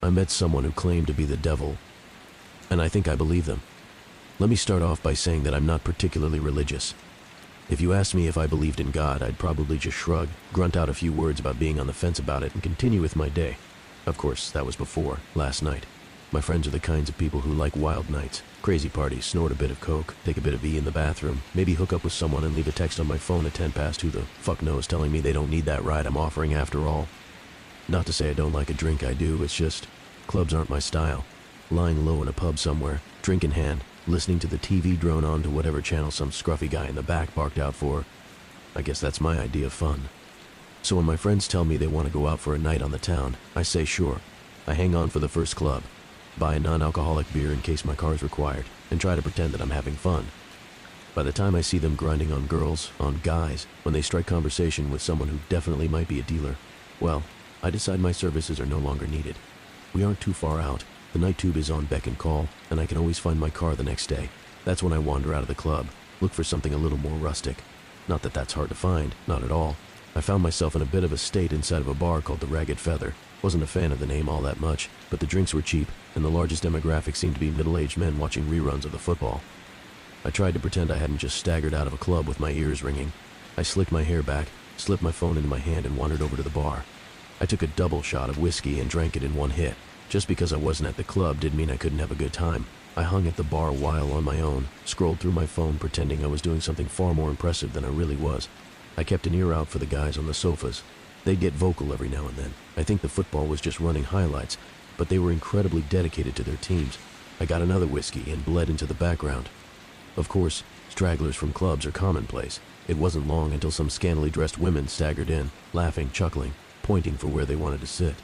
I met someone who claimed to be the devil, and I think I believe them. Let me start off by saying that I'm not particularly religious. If you asked me if I believed in God, I'd probably just shrug, grunt out a few words about being on the fence about it, and continue with my day. Of course, that was before last night. My friends are the kinds of people who like wild nights, crazy parties, snort a bit of coke, take a bit of E in the bathroom, maybe hook up with someone and leave a text on my phone at 10 past who the fuck knows, telling me they don't need that ride I'm offering after all. Not to say I don't like a drink, I do, it's just, clubs aren't my style. Lying low in a pub somewhere, drink in hand, listening to the TV drone on to whatever channel some scruffy guy in the back barked out for, I guess that's my idea of fun. So when my friends tell me they want to go out for a night on the town, I say sure. I hang on for the first club, buy a non-alcoholic beer in case my car is required, and try to pretend that I'm having fun. By the time I see them grinding on girls, on guys, when they strike conversation with someone who definitely might be a dealer, well, I decide my services are no longer needed. We aren't too far out. The night tube is on beck and call, and I can always find my car the next day. That's when I wander out of the club, look for something a little more rustic. Not that that's hard to find, not at all. I found myself in a bit of a state inside of a bar called the Ragged Feather. Wasn't a fan of the name all that much, but the drinks were cheap, and the largest demographic seemed to be middle-aged men watching reruns of the football. I tried to pretend I hadn't just staggered out of a club with my ears ringing. I slicked my hair back, slipped my phone into my hand, and wandered over to the bar. I took a double shot of whiskey and drank it in one hit. Just because I wasn't at the club didn't mean I couldn't have a good time. I hung at the bar a while on my own, scrolled through my phone pretending I was doing something far more impressive than I really was. I kept an ear out for the guys on the sofas. They'd get vocal every now and then. I think the football was just running highlights, but they were incredibly dedicated to their teams. I got another whiskey and bled into the background. Of course, stragglers from clubs are commonplace. It wasn't long until some scantily dressed women staggered in, laughing, chuckling, pointing for where they wanted to sit.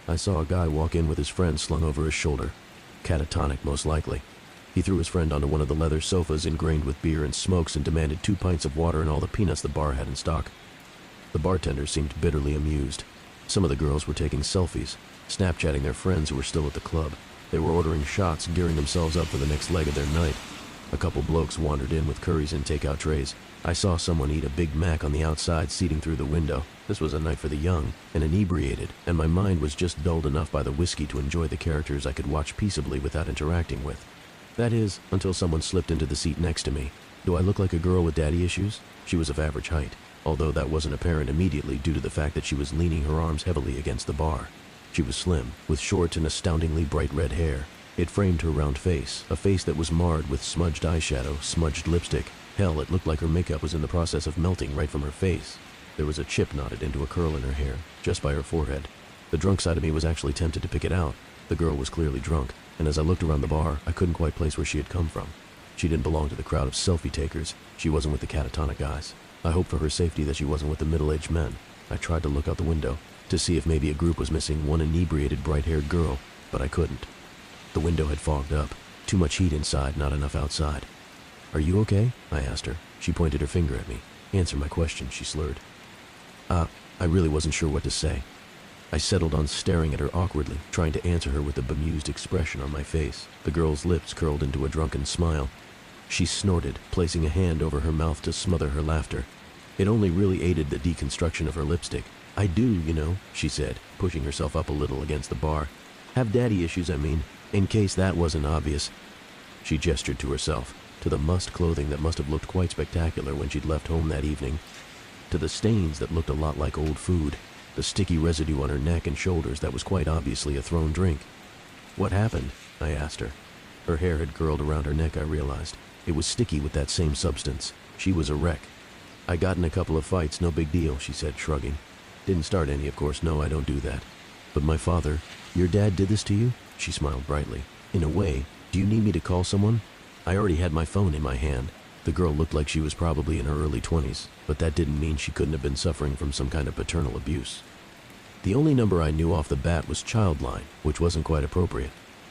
I saw a guy walk in with his friend slung over his shoulder. Catatonic, most likely. He threw his friend onto one of the leather sofas ingrained with beer and smokes and demanded 2 pints of water and all the peanuts the bar had in stock. The bartender seemed bitterly amused. Some of the girls were taking selfies, Snapchatting their friends who were still at the club. They were ordering shots, gearing themselves up for the next leg of their night. A couple blokes wandered in with curries and takeout trays. I saw someone eat a Big Mac on the outside seating through the window. This was a night for the young and inebriated, and my mind was just dulled enough by the whiskey to enjoy the characters I could watch peaceably without interacting with. That is, until someone slipped into the seat next to me. Do I look like a girl with daddy issues? She was of average height, although that wasn't apparent immediately due to the fact that she was leaning her arms heavily against the bar. She was slim, with short and astoundingly bright red hair. It framed her round face, a face that was marred with smudged eyeshadow, smudged lipstick. Hell, it looked like her makeup was in the process of melting right from her face. There was a chip knotted into a curl in her hair, just by her forehead. The drunk side of me was actually tempted to pick it out. The girl was clearly drunk, and as I looked around the bar, I couldn't quite place where she had come from. She didn't belong to the crowd of selfie takers. She wasn't with the catatonic guys. I hoped for her safety that she wasn't with the middle-aged men. I tried to look out the window to see if maybe a group was missing one inebriated, bright-haired girl, but I couldn't. The window had fogged up. Too much heat inside, not enough outside. "Are you okay?" I asked her. She pointed her finger at me. "Answer my question," she slurred. I really wasn't sure what to say. I settled on staring at her awkwardly, trying to answer her with a bemused expression on my face. The girl's lips curled into a drunken smile. She snorted, placing a hand over her mouth to smother her laughter. It only really aided the deconstruction of her lipstick. "I do, you know," she said, pushing herself up a little against the bar. "Have daddy issues, I mean, in case that wasn't obvious." She gestured to herself, to the mussed clothing that must have looked quite spectacular when she'd left home that evening, to the stains that looked a lot like old food, the sticky residue on her neck and shoulders that was quite obviously a thrown drink. "What happened?" I asked her. Her hair had curled around her neck, I realized. It was sticky with that same substance. She was a wreck. "I got in a couple of fights, no big deal," she said, shrugging. "Didn't start any, of course, no, I don't do that. But my father—" "Your dad did this to you?" She smiled brightly. "In a way. Do you need me to call someone?" I already had my phone in my hand. The girl looked like she was probably in her early 20s, but that didn't mean she couldn't have been suffering from some kind of paternal abuse. The only number I knew off the bat was Childline, which wasn't quite appropriate.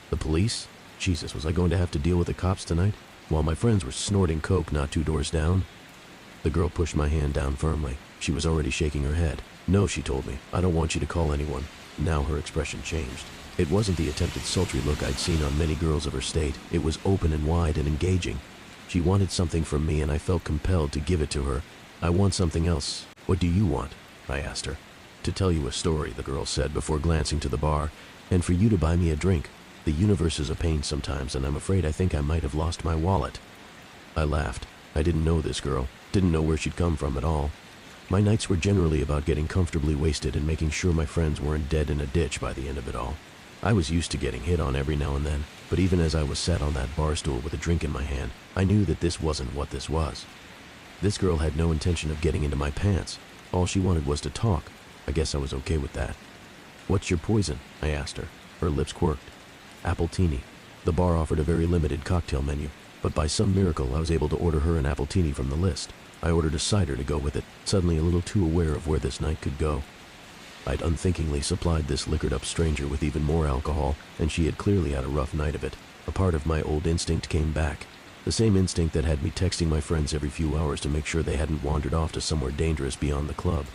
The police? Jesus, was I going to have to deal with the cops tonight? While my friends were snorting coke not 2 doors down? The girl pushed my hand down firmly. She was already shaking her head. "No," she told me. "I don't want you to call anyone." Now her expression changed. It wasn't the attempted sultry look I'd seen on many girls of her state. It was open and wide and engaging. She wanted something from me, and I felt compelled to give it to her. "I want something else." "What do you want?" I asked her. "To tell you a story," the girl said before glancing to the bar. And for you to buy me a drink. The universe is a pain sometimes, and I'm afraid I think I might have lost my wallet. I laughed. I didn't know this girl, didn't know where she'd come from at all. My nights were generally about getting comfortably wasted and making sure my friends weren't dead in a ditch by the end of it all. I was used to getting hit on every now and then, but even as I was sat on that bar stool with a drink in my hand, I knew that this wasn't what this was. This girl had no intention of getting into my pants. All she wanted was to talk. I guess I was okay with that. "What's your poison?" I asked her. Her lips quirked. "Appletini." The bar offered a very limited cocktail menu, but by some miracle I was able to order her an appletini from the list. I ordered a cider to go with it, suddenly a little too aware of where this night could go. I'd unthinkingly supplied this liquored-up stranger with even more alcohol, and she had clearly had a rough night of it. A part of my old instinct came back. The same instinct that had me texting my friends every few hours to make sure they hadn't wandered off to somewhere dangerous beyond the club.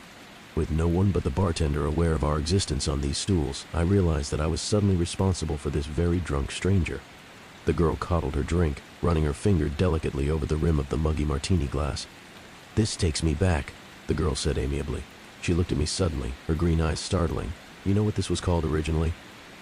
With no one but the bartender aware of our existence on these stools, I realized that I was suddenly responsible for this very drunk stranger. The girl coddled her drink, running her finger delicately over the rim of the muggy martini glass. "This takes me back," the girl said amiably. She looked at me suddenly, her green eyes startling. "You know what this was called originally?"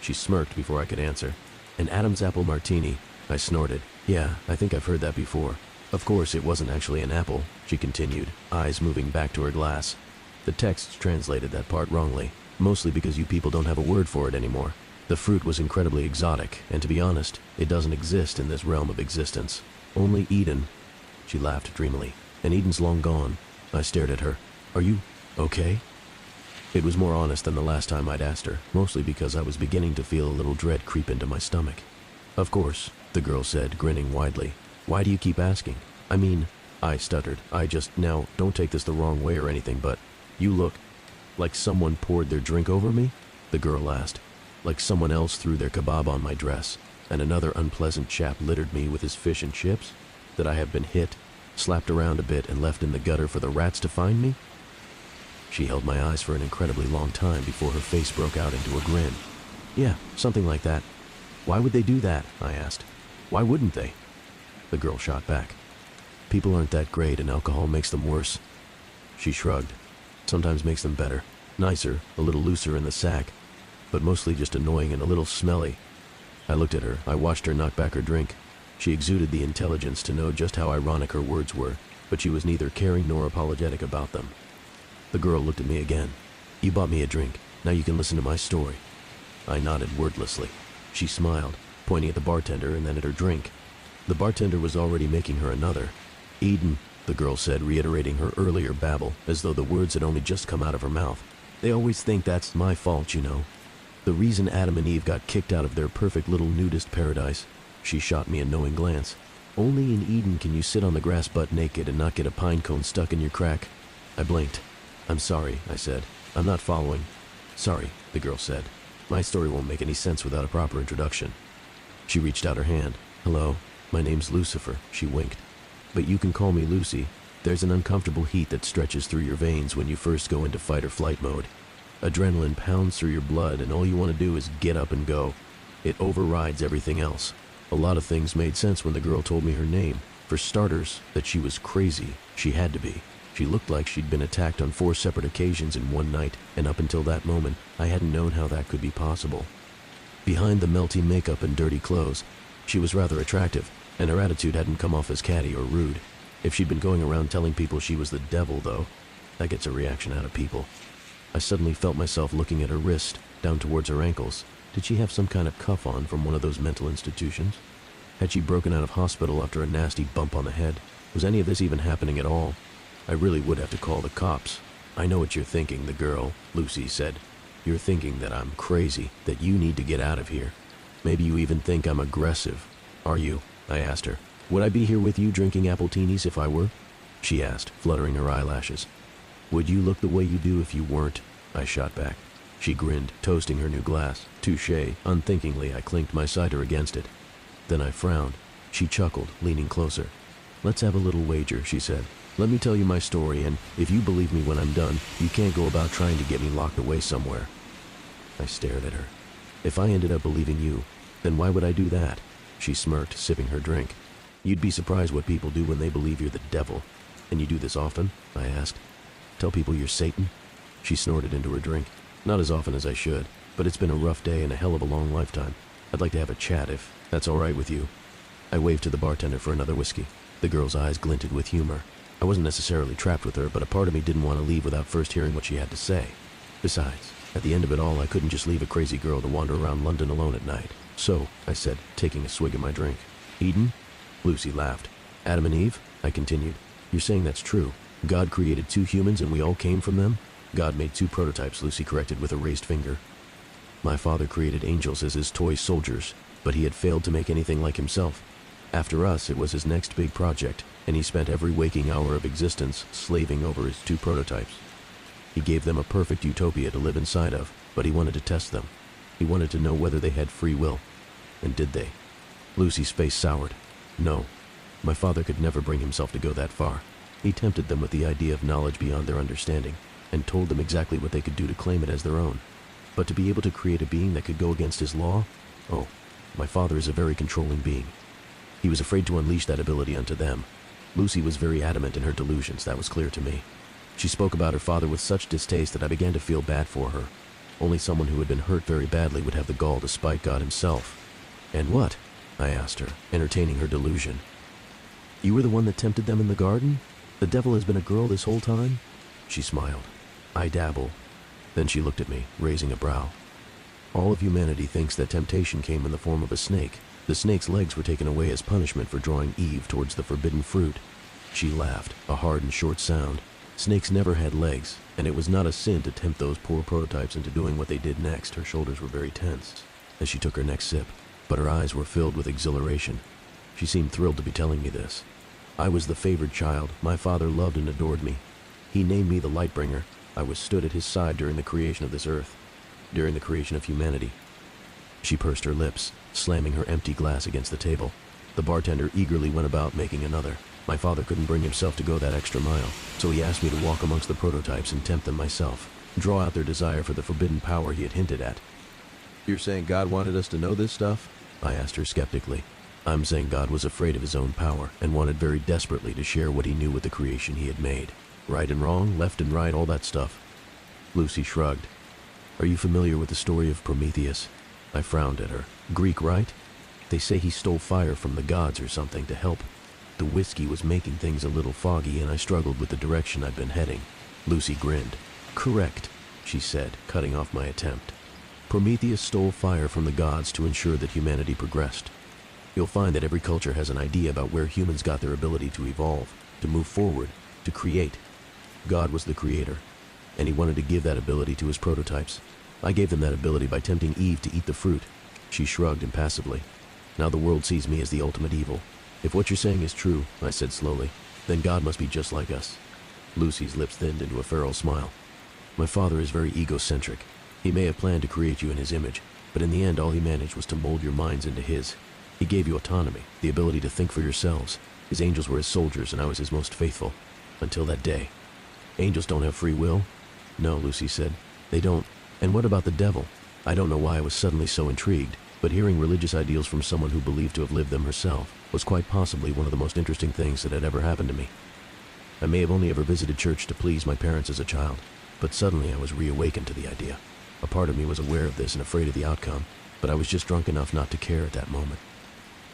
She smirked before I could answer. "An Adam's apple martini," I snorted. "Yeah, I think I've heard that before." "Of course, it wasn't actually an apple," she continued, eyes moving back to her glass. "The text translated that part wrongly, mostly because you people don't have a word for it anymore. The fruit was incredibly exotic, and to be honest, it doesn't exist in this realm of existence. Only Eden." She laughed dreamily. "And Eden's long gone." I stared at her. "Are you okay?" It was more honest than the last time I'd asked her, mostly because I was beginning to feel a little dread creep into my stomach. "Of course," the girl said, grinning widely. "Why do you keep asking? I mean," I stuttered, "now, don't take this the wrong way or anything, but you look like someone poured their drink over me?" The girl asked. "Like someone else threw their kebab on my dress, and another unpleasant chap littered me with his fish and chips? That I have been hit, slapped around a bit, and left in the gutter for the rats to find me?" She held my eyes for an incredibly long time before her face broke out into a grin. "Yeah, something like that." "Why would they do that?" I asked. "Why wouldn't they?" The girl shot back. "People aren't that great, and alcohol makes them worse." She shrugged. "Sometimes makes them better. Nicer, a little looser in the sack, but mostly just annoying and a little smelly." I looked at her. I watched her knock back her drink. She exuded the intelligence to know just how ironic her words were, but she was neither caring nor apologetic about them. The girl looked at me again. "You bought me a drink. Now you can listen to my story." I nodded wordlessly. She smiled, pointing at the bartender and then at her drink. The bartender was already making her another. "Eden," the girl said, reiterating her earlier babble, as though the words had only just come out of her mouth. "They always think that's my fault, you know. The reason Adam and Eve got kicked out of their perfect little nudist paradise." She shot me a knowing glance. "Only in Eden can you sit on the grass butt naked and not get a pine cone stuck in your crack." I blinked. "I'm sorry," I said. "I'm not following." "Sorry," the girl said. "My story won't make any sense without a proper introduction." She reached out her hand. "Hello, my name's Lucifer," she winked. "But you can call me Lucy. There's an uncomfortable heat that stretches through your veins when you first go into fight or flight mode. Adrenaline pounds through your blood, and all you want to do is get up and go. It overrides everything else." A lot of things made sense when the girl told me her name. For starters, that she was crazy. She had to be. She looked like she'd been attacked on 4 separate occasions in one night, and up until that moment, I hadn't known how that could be possible. Behind the melty makeup and dirty clothes, she was rather attractive, and her attitude hadn't come off as catty or rude. If she'd been going around telling people she was the devil, though, that gets a reaction out of people. I suddenly felt myself looking at her wrist, down towards her ankles. Did she have some kind of cuff on from one of those mental institutions? Had she broken out of hospital after a nasty bump on the head? Was any of this even happening at all? I really would have to call the cops. "I know what you're thinking," the girl, Lucy, said. "You're thinking that I'm crazy, that you need to get out of here. Maybe you even think I'm aggressive. Are you?" I asked her. "Would I be here with you drinking appletinis if I were?" She asked, fluttering her eyelashes. "Would you look the way you do if you weren't?" I shot back. She grinned, toasting her new glass. Touché. Unthinkingly, I clinked my cider against it. Then I frowned. She chuckled, leaning closer. "Let's have a little wager," she said. "Let me tell you my story, and if you believe me when I'm done, you can't go about trying to get me locked away somewhere." I stared at her. "If I ended up believing you, then why would I do that?" She smirked, sipping her drink. "You'd be surprised what people do when they believe you're the devil." "And you do this often?" I asked. "Tell people you're Satan?" She snorted into her drink. "Not as often as I should. but it's been a rough day and a hell of a long lifetime. I'd like to have a chat if that's all right with you." I waved to the bartender for another whiskey. The girl's eyes glinted with humor. I wasn't necessarily trapped with her, but a part of me didn't want to leave without first hearing what she had to say. Besides, at the end of it all, I couldn't just leave a crazy girl to wander around London alone at night. "So," I said, taking a swig of my drink. "Eden?" Lucy laughed. "Adam and Eve?" I continued. "You're saying that's true? God created 2 humans and we all came from them?" "God made 2 prototypes," Lucy corrected with a raised finger. "My father created angels as his toy soldiers, but he had failed to make anything like himself. After us, it was his next big project, and he spent every waking hour of existence slaving over his 2 prototypes. He gave them a perfect utopia to live inside of, but he wanted to test them. He wanted to know whether they had free will. And did they?" Lucy's face soured. "No. My father could never bring himself to go that far. He tempted them with the idea of knowledge beyond their understanding, and told them exactly what they could do to claim it as their own. But to be able to create a being that could go against his law? Oh, my father is a very controlling being. He was afraid to unleash that ability onto them." Lucy was very adamant in her delusions, that was clear to me. She spoke about her father with such distaste that I began to feel bad for her. Only someone who had been hurt very badly would have the gall to spite God himself. "And what?" I asked her, entertaining her delusion. "You were the one that tempted them in the garden? The devil has been a girl this whole time?" She smiled. "I dabble." Then she looked at me, raising a brow. "All of humanity thinks that temptation came in the form of a snake. The snake's legs were taken away as punishment for drawing Eve towards the forbidden fruit." She laughed, a hard and short sound. "Snakes never had legs, and it was not a sin to tempt those poor prototypes into doing what they did next." Her shoulders were very tense as she took her next sip, but her eyes were filled with exhilaration. She seemed thrilled to be telling me this. "I was the favored child. My father loved and adored me. He named me the Lightbringer. I was stood at his side during the creation of this earth, during the creation of humanity." She pursed her lips, slamming her empty glass against the table. The bartender eagerly went about making another. "My father couldn't bring himself to go that extra mile, so he asked me to walk amongst the prototypes and tempt them myself, draw out their desire for the forbidden power he had hinted at." "You're saying God wanted us to know this stuff?" I asked her skeptically. "I'm saying God was afraid of his own power and wanted very desperately to share what he knew with the creation he had made. Right and wrong, left and right, all that stuff." Lucy shrugged. "Are you familiar with the story of Prometheus?" I frowned at her. "Greek, right? They say he stole fire from the gods or something to help. The whiskey was making things a little foggy, and I struggled with the direction I'd been heading." Lucy grinned. "Correct," she said, cutting off my attempt. "Prometheus stole fire from the gods to ensure that humanity progressed. You'll find that every culture has an idea about where humans got their ability to evolve, to move forward, to create. God was the creator, and he wanted to give that ability to his prototypes. I gave them that ability by tempting Eve to eat the fruit." She shrugged impassively. "Now the world sees me as the ultimate evil. If what you're saying is true," I said slowly, "then God must be just like us." Lucy's lips thinned into a feral smile. "My father is very egocentric. He may have planned to create you in his image, but in the end all he managed was to mold your minds into his. He gave you autonomy, the ability to think for yourselves. His angels were his soldiers, and I was his most faithful. Until that day." "Angels don't have free will?" "No," Lucy said. "They don't. And what about the devil?" I don't know why I was suddenly so intrigued, but hearing religious ideals from someone who believed to have lived them herself was quite possibly one of the most interesting things that had ever happened to me. I may have only ever visited church to please my parents as a child, but suddenly I was reawakened to the idea. A part of me was aware of this and afraid of the outcome, but I was just drunk enough not to care at that moment.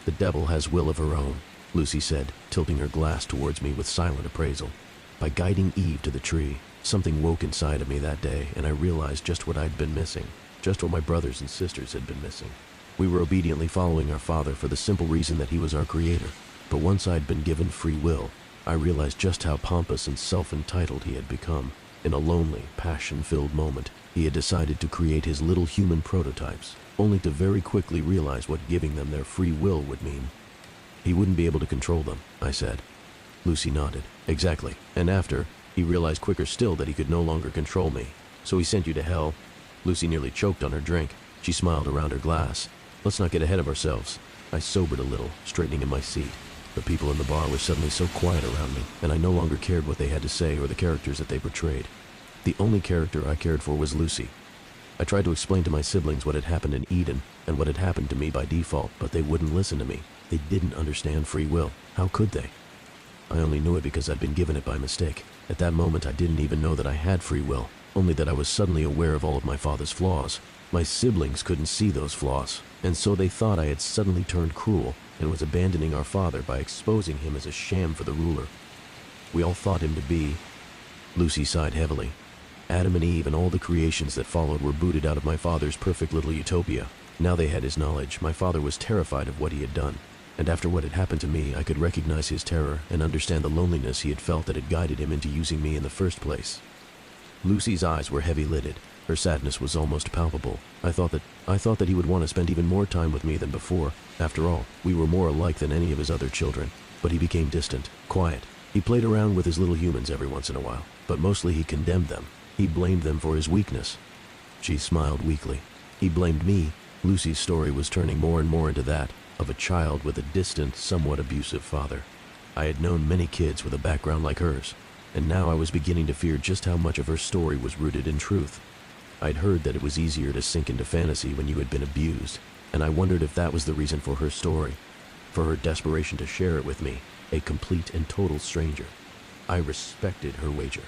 "The devil has will of her own," Lucy said, tilting her glass towards me with silent appraisal. "By guiding Eve to the tree, something woke inside of me that day, and I realized just what I'd been missing, just what my brothers and sisters had been missing. We were obediently following our father for the simple reason that he was our creator, but once I'd been given free will, I realized just how pompous and self-entitled he had become. In a lonely, passion-filled moment, he had decided to create his little human prototypes, only to very quickly realize what giving them their free will would mean. He wouldn't be able to control them," I said. Lucy nodded. "Exactly. And after, he realized quicker still that he could no longer control me. So he sent you to hell." Lucy nearly choked on her drink. She smiled around her glass. "Let's not get ahead of ourselves." I sobered a little, straightening in my seat. The people in the bar were suddenly so quiet around me, and I no longer cared what they had to say or the characters that they portrayed. The only character I cared for was Lucy. I tried to explain to my siblings what had happened in Eden and what had happened to me by default, but they wouldn't listen to me. They didn't understand free will. How could they? I only knew it because I'd been given it by mistake. At that moment, I didn't even know that I had free will, only that I was suddenly aware of all of my father's flaws. My siblings couldn't see those flaws, and so they thought I had suddenly turned cruel and was abandoning our father by exposing him as a sham for the ruler. We all thought him to be... Lucy sighed heavily. Adam and Eve and all the creations that followed were booted out of my father's perfect little utopia. Now they had his knowledge. My father was terrified of what he had done. And after what had happened to me, I could recognize his terror and understand the loneliness he had felt that had guided him into using me in the first place. Lucy's eyes were heavy-lidded. Her sadness was almost palpable. I thought that he would want to spend even more time with me than before. After all, we were more alike than any of his other children. But he became distant, quiet. He played around with his little humans every once in a while, but mostly he condemned them. He blamed them for his weakness. She smiled weakly. He blamed me. Lucy's story was turning more and more into that of a child with a distant, somewhat abusive father. I had known many kids with a background like hers, and now I was beginning to fear just how much of her story was rooted in truth. I'd heard that it was easier to sink into fantasy when you had been abused, and I wondered if that was the reason for her story, for her desperation to share it with me, a complete and total stranger. I respected her wager.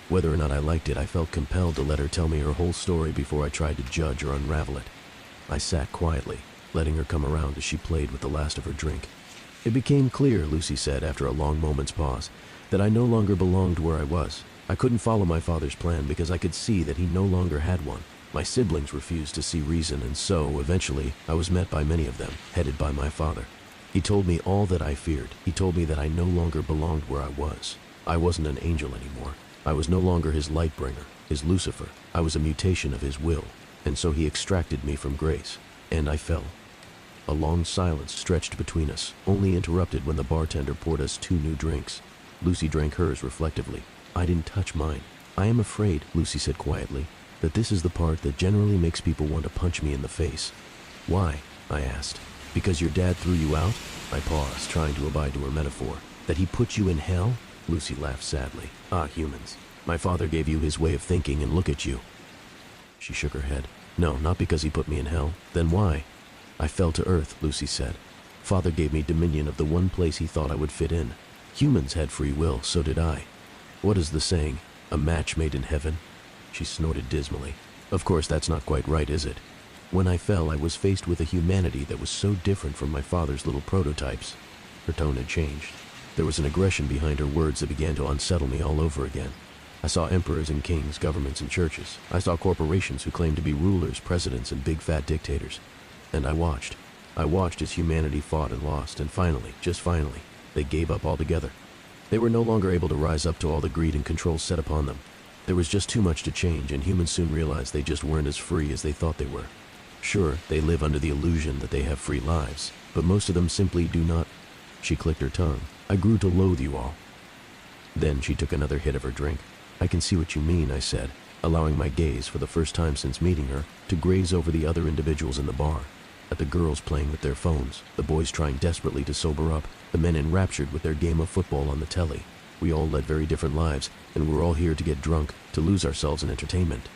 Whether or not I liked it, I felt compelled to let her tell me her whole story before I tried to judge or unravel it. I sat quietly, letting her come around as she played with the last of her drink. It became clear, Lucy said after a long moment's pause, that I no longer belonged where I was. I couldn't follow my father's plan because I could see that he no longer had one. My siblings refused to see reason, and so, eventually, I was met by many of them, headed by my father. He told me all that I feared. He told me that I no longer belonged where I was. I wasn't an angel anymore. I was no longer his light bringer, his Lucifer. I was a mutation of his will, and so he extracted me from grace, and I fell. A long silence stretched between us, only interrupted when the bartender poured us 2 new drinks. Lucy drank hers reflectively. I didn't touch mine. I am afraid, Lucy said quietly, that this is the part that generally makes people want to punch me in the face. Why? I asked. Because your dad threw you out? I paused, trying to abide to her metaphor. That he put you in hell? Lucy laughed sadly. Ah, humans. My father gave you his way of thinking, and look at you. She shook her head. No, not because he put me in hell. Then why? I fell to earth, Lucy said. Father gave me dominion of the one place he thought I would fit in. Humans had free will, so did I. What is the saying? A match made in heaven? She snorted dismally. Of course, that's not quite right, is it? When I fell, I was faced with a humanity that was so different from my father's little prototypes. Her tone had changed. There was an aggression behind her words that began to unsettle me all over again. I saw emperors and kings, governments and churches. I saw corporations who claimed to be rulers, presidents, and big fat dictators. And I watched. I watched as humanity fought and lost, and finally, just finally, they gave up altogether. They were no longer able to rise up to all the greed and control set upon them. There was just too much to change, and humans soon realized they just weren't as free as they thought they were. Sure, they live under the illusion that they have free lives, but most of them simply do not. She clicked her tongue. I grew to loathe you all. Then she took another hit of her drink. I can see what you mean, I said, allowing my gaze, for the first time since meeting her, to graze over the other individuals in the bar. At the girls playing with their phones, the boys trying desperately to sober up, the men enraptured with their game of football on the telly. We all led very different lives, and we were all here to get drunk, to lose ourselves in entertainment.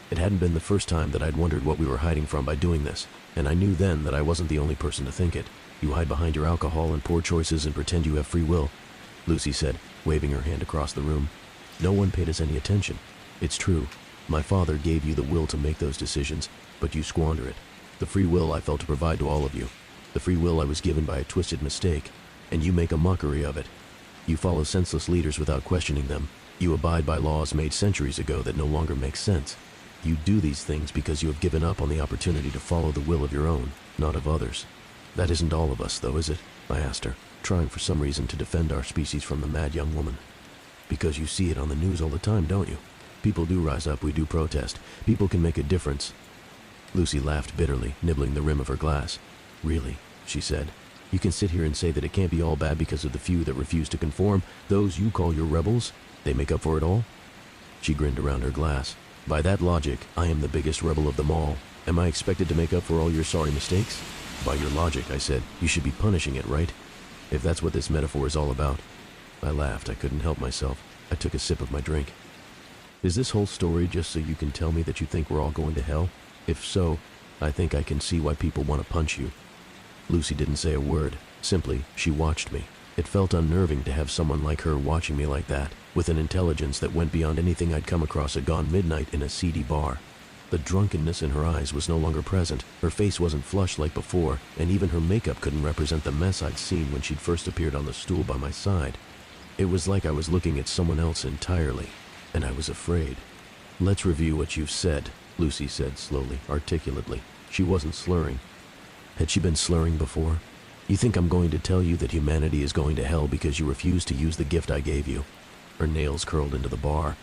It hadn't been the first time that I'd wondered what we were hiding from by doing this, and I knew then that I wasn't the only person to think it. You hide behind your alcohol and poor choices and pretend you have free will, Lucy said, waving her hand across the room. No one paid us any attention. It's true. My father gave you the will to make those decisions, but you squander it. The free will I felt to provide to all of you. The free will I was given by a twisted mistake, and you make a mockery of it. You follow senseless leaders without questioning them. You abide by laws made centuries ago that no longer make sense. You do these things because you have given up on the opportunity to follow the will of your own, not of others. That isn't all of us, though, is it? I asked her, trying for some reason to defend our species from the mad young woman. Because you see it on the news all the time, don't you? People do rise up, we do protest. People can make a difference. Lucy laughed bitterly, nibbling the rim of her glass. Really, she said. You can sit here and say that it can't be all bad because of the few that refuse to conform, those you call your rebels? They make up for it all? She grinned around her glass. By that logic, I am the biggest rebel of them all. Am I expected to make up for all your sorry mistakes? By your logic, I said, you should be punishing it, right? If that's what this metaphor is all about. I laughed. I couldn't help myself. I took a sip of my drink. Is this whole story just so you can tell me that you think we're all going to hell? If so, I think I can see why people want to punch you. Lucy didn't say a word. Simply, she watched me. It felt unnerving to have someone like her watching me like that, with an intelligence that went beyond anything I'd come across at gone midnight in a seedy bar. The drunkenness in her eyes was no longer present. Her face wasn't flushed like before, and even her makeup couldn't represent the mess I'd seen when she'd first appeared on the stool by my side. It was like I was looking at someone else entirely, and I was afraid. "Let's review what you've said," Lucy said slowly, articulately. She wasn't slurring. Had she been slurring before? "You think I'm going to tell you that humanity is going to hell because you refuse to use the gift I gave you?" Her nails curled into the bar.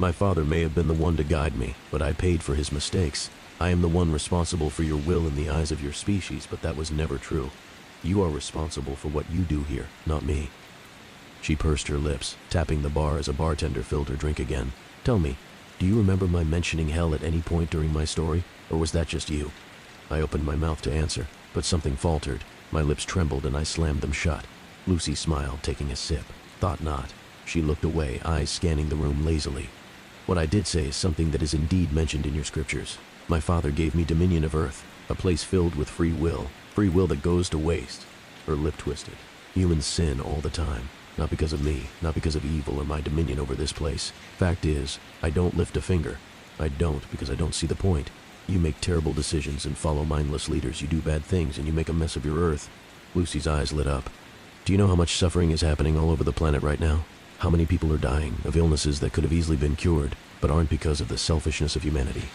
"My father may have been the one to guide me, but I paid for his mistakes. I am the one responsible for your will in the eyes of your species, but that was never true. You are responsible for what you do here, not me." She pursed her lips, tapping the bar as a bartender filled her drink again. "Tell me, do you remember my mentioning hell at any point during my story, or was that just you?" I opened my mouth to answer, but something faltered. My lips trembled and I slammed them shut. Lucy smiled, taking a sip. "Thought not." She looked away, eyes scanning the room lazily. "What I did say is something that is indeed mentioned in your scriptures. My father gave me dominion of earth, a place filled with free will that goes to waste." Her lip twisted. "Humans sin all the time. Not because of me, not because of evil or my dominion over this place. Fact is, I don't lift a finger. I don't because I don't see the point. You make terrible decisions and follow mindless leaders. You do bad things and you make a mess of your earth." Lucy's eyes lit up. "Do you know how much suffering is happening all over the planet right now? How many people are dying of illnesses that could have easily been cured, but aren't because of the selfishness of humanity?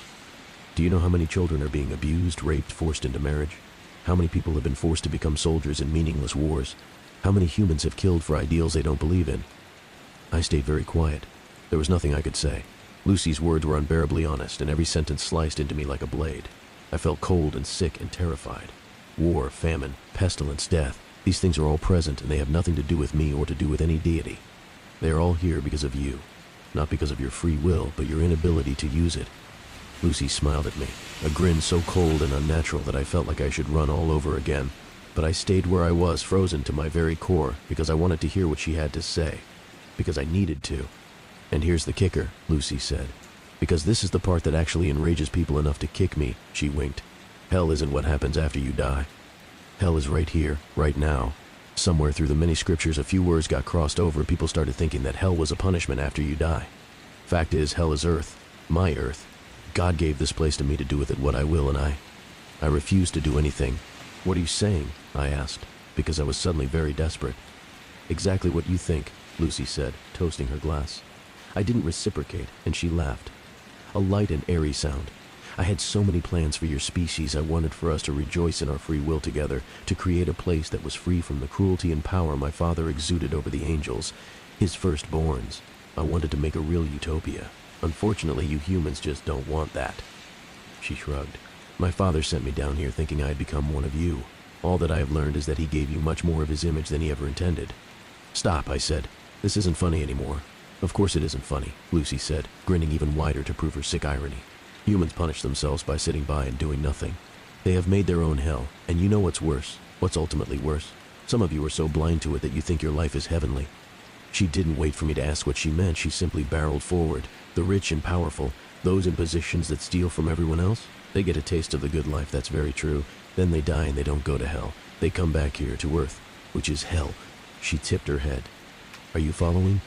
Do you know how many children are being abused, raped, forced into marriage? How many people have been forced to become soldiers in meaningless wars? How many humans have killed for ideals they don't believe in?" I stayed very quiet. There was nothing I could say. Lucy's words were unbearably honest, and every sentence sliced into me like a blade. I felt cold and sick and terrified. War, famine, pestilence, death, these things are all present, and they have nothing to do with me or to do with any deity. They are all here because of you. Not because of your free will, but your inability to use it. Lucy smiled at me, a grin so cold and unnatural that I felt like I should run all over again. But I stayed where I was, frozen to my very core, because I wanted to hear what she had to say. Because I needed to. "And here's the kicker," Lucy said. "Because this is the part that actually enrages people enough to kick me," she winked. "Hell isn't what happens after you die. Hell is right here, right now. Somewhere through the many scriptures a few words got crossed over and people started thinking that hell was a punishment after you die. Fact is, hell is earth. My earth. God gave this place to me to do with it what I will, and I refuse to do anything." "What are you saying?" I asked, because I was suddenly very desperate. "Exactly what you think," Lucy said, toasting her glass. I didn't reciprocate, and she laughed. A light and airy sound. "I had so many plans for your species. I wanted for us to rejoice in our free will together, to create a place that was free from the cruelty and power my father exuded over the angels, his firstborns. I wanted to make a real utopia. Unfortunately, you humans just don't want that." She shrugged. "My father sent me down here thinking I had become one of you. All that I have learned is that he gave you much more of his image than he ever intended." "Stop," I said. "This isn't funny anymore." "Of course it isn't funny," Lucy said, grinning even wider to prove her sick irony. "Humans punish themselves by sitting by and doing nothing. They have made their own hell, and you know what's worse, what's ultimately worse. Some of you are so blind to it that you think your life is heavenly." She didn't wait for me to ask what she meant. She simply barreled forward. "The rich and powerful, those in positions that steal from everyone else, they get a taste of the good life, that's very true. Then they die and they don't go to hell. They come back here to earth, which is hell." She tipped her head. "Are you following?"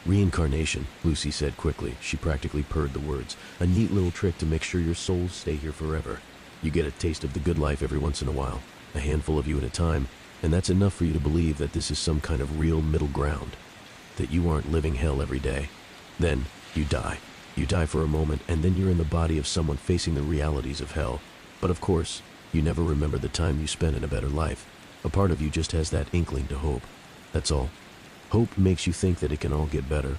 Reincarnation," Lucy said quickly. She practically purred the words. "A neat little trick to make sure your souls stay here forever. You get a taste of the good life every once in a while, a handful of you at a time, and that's enough for you to believe that this is some kind of real middle ground, that you aren't living hell every day. Then you die. You die for a moment, and then you're in the body of someone facing the realities of hell. But of course, you never remember the time you spent in a better life. A part of you just has that inkling to hope. That's all. Hope makes you think that it can all get better."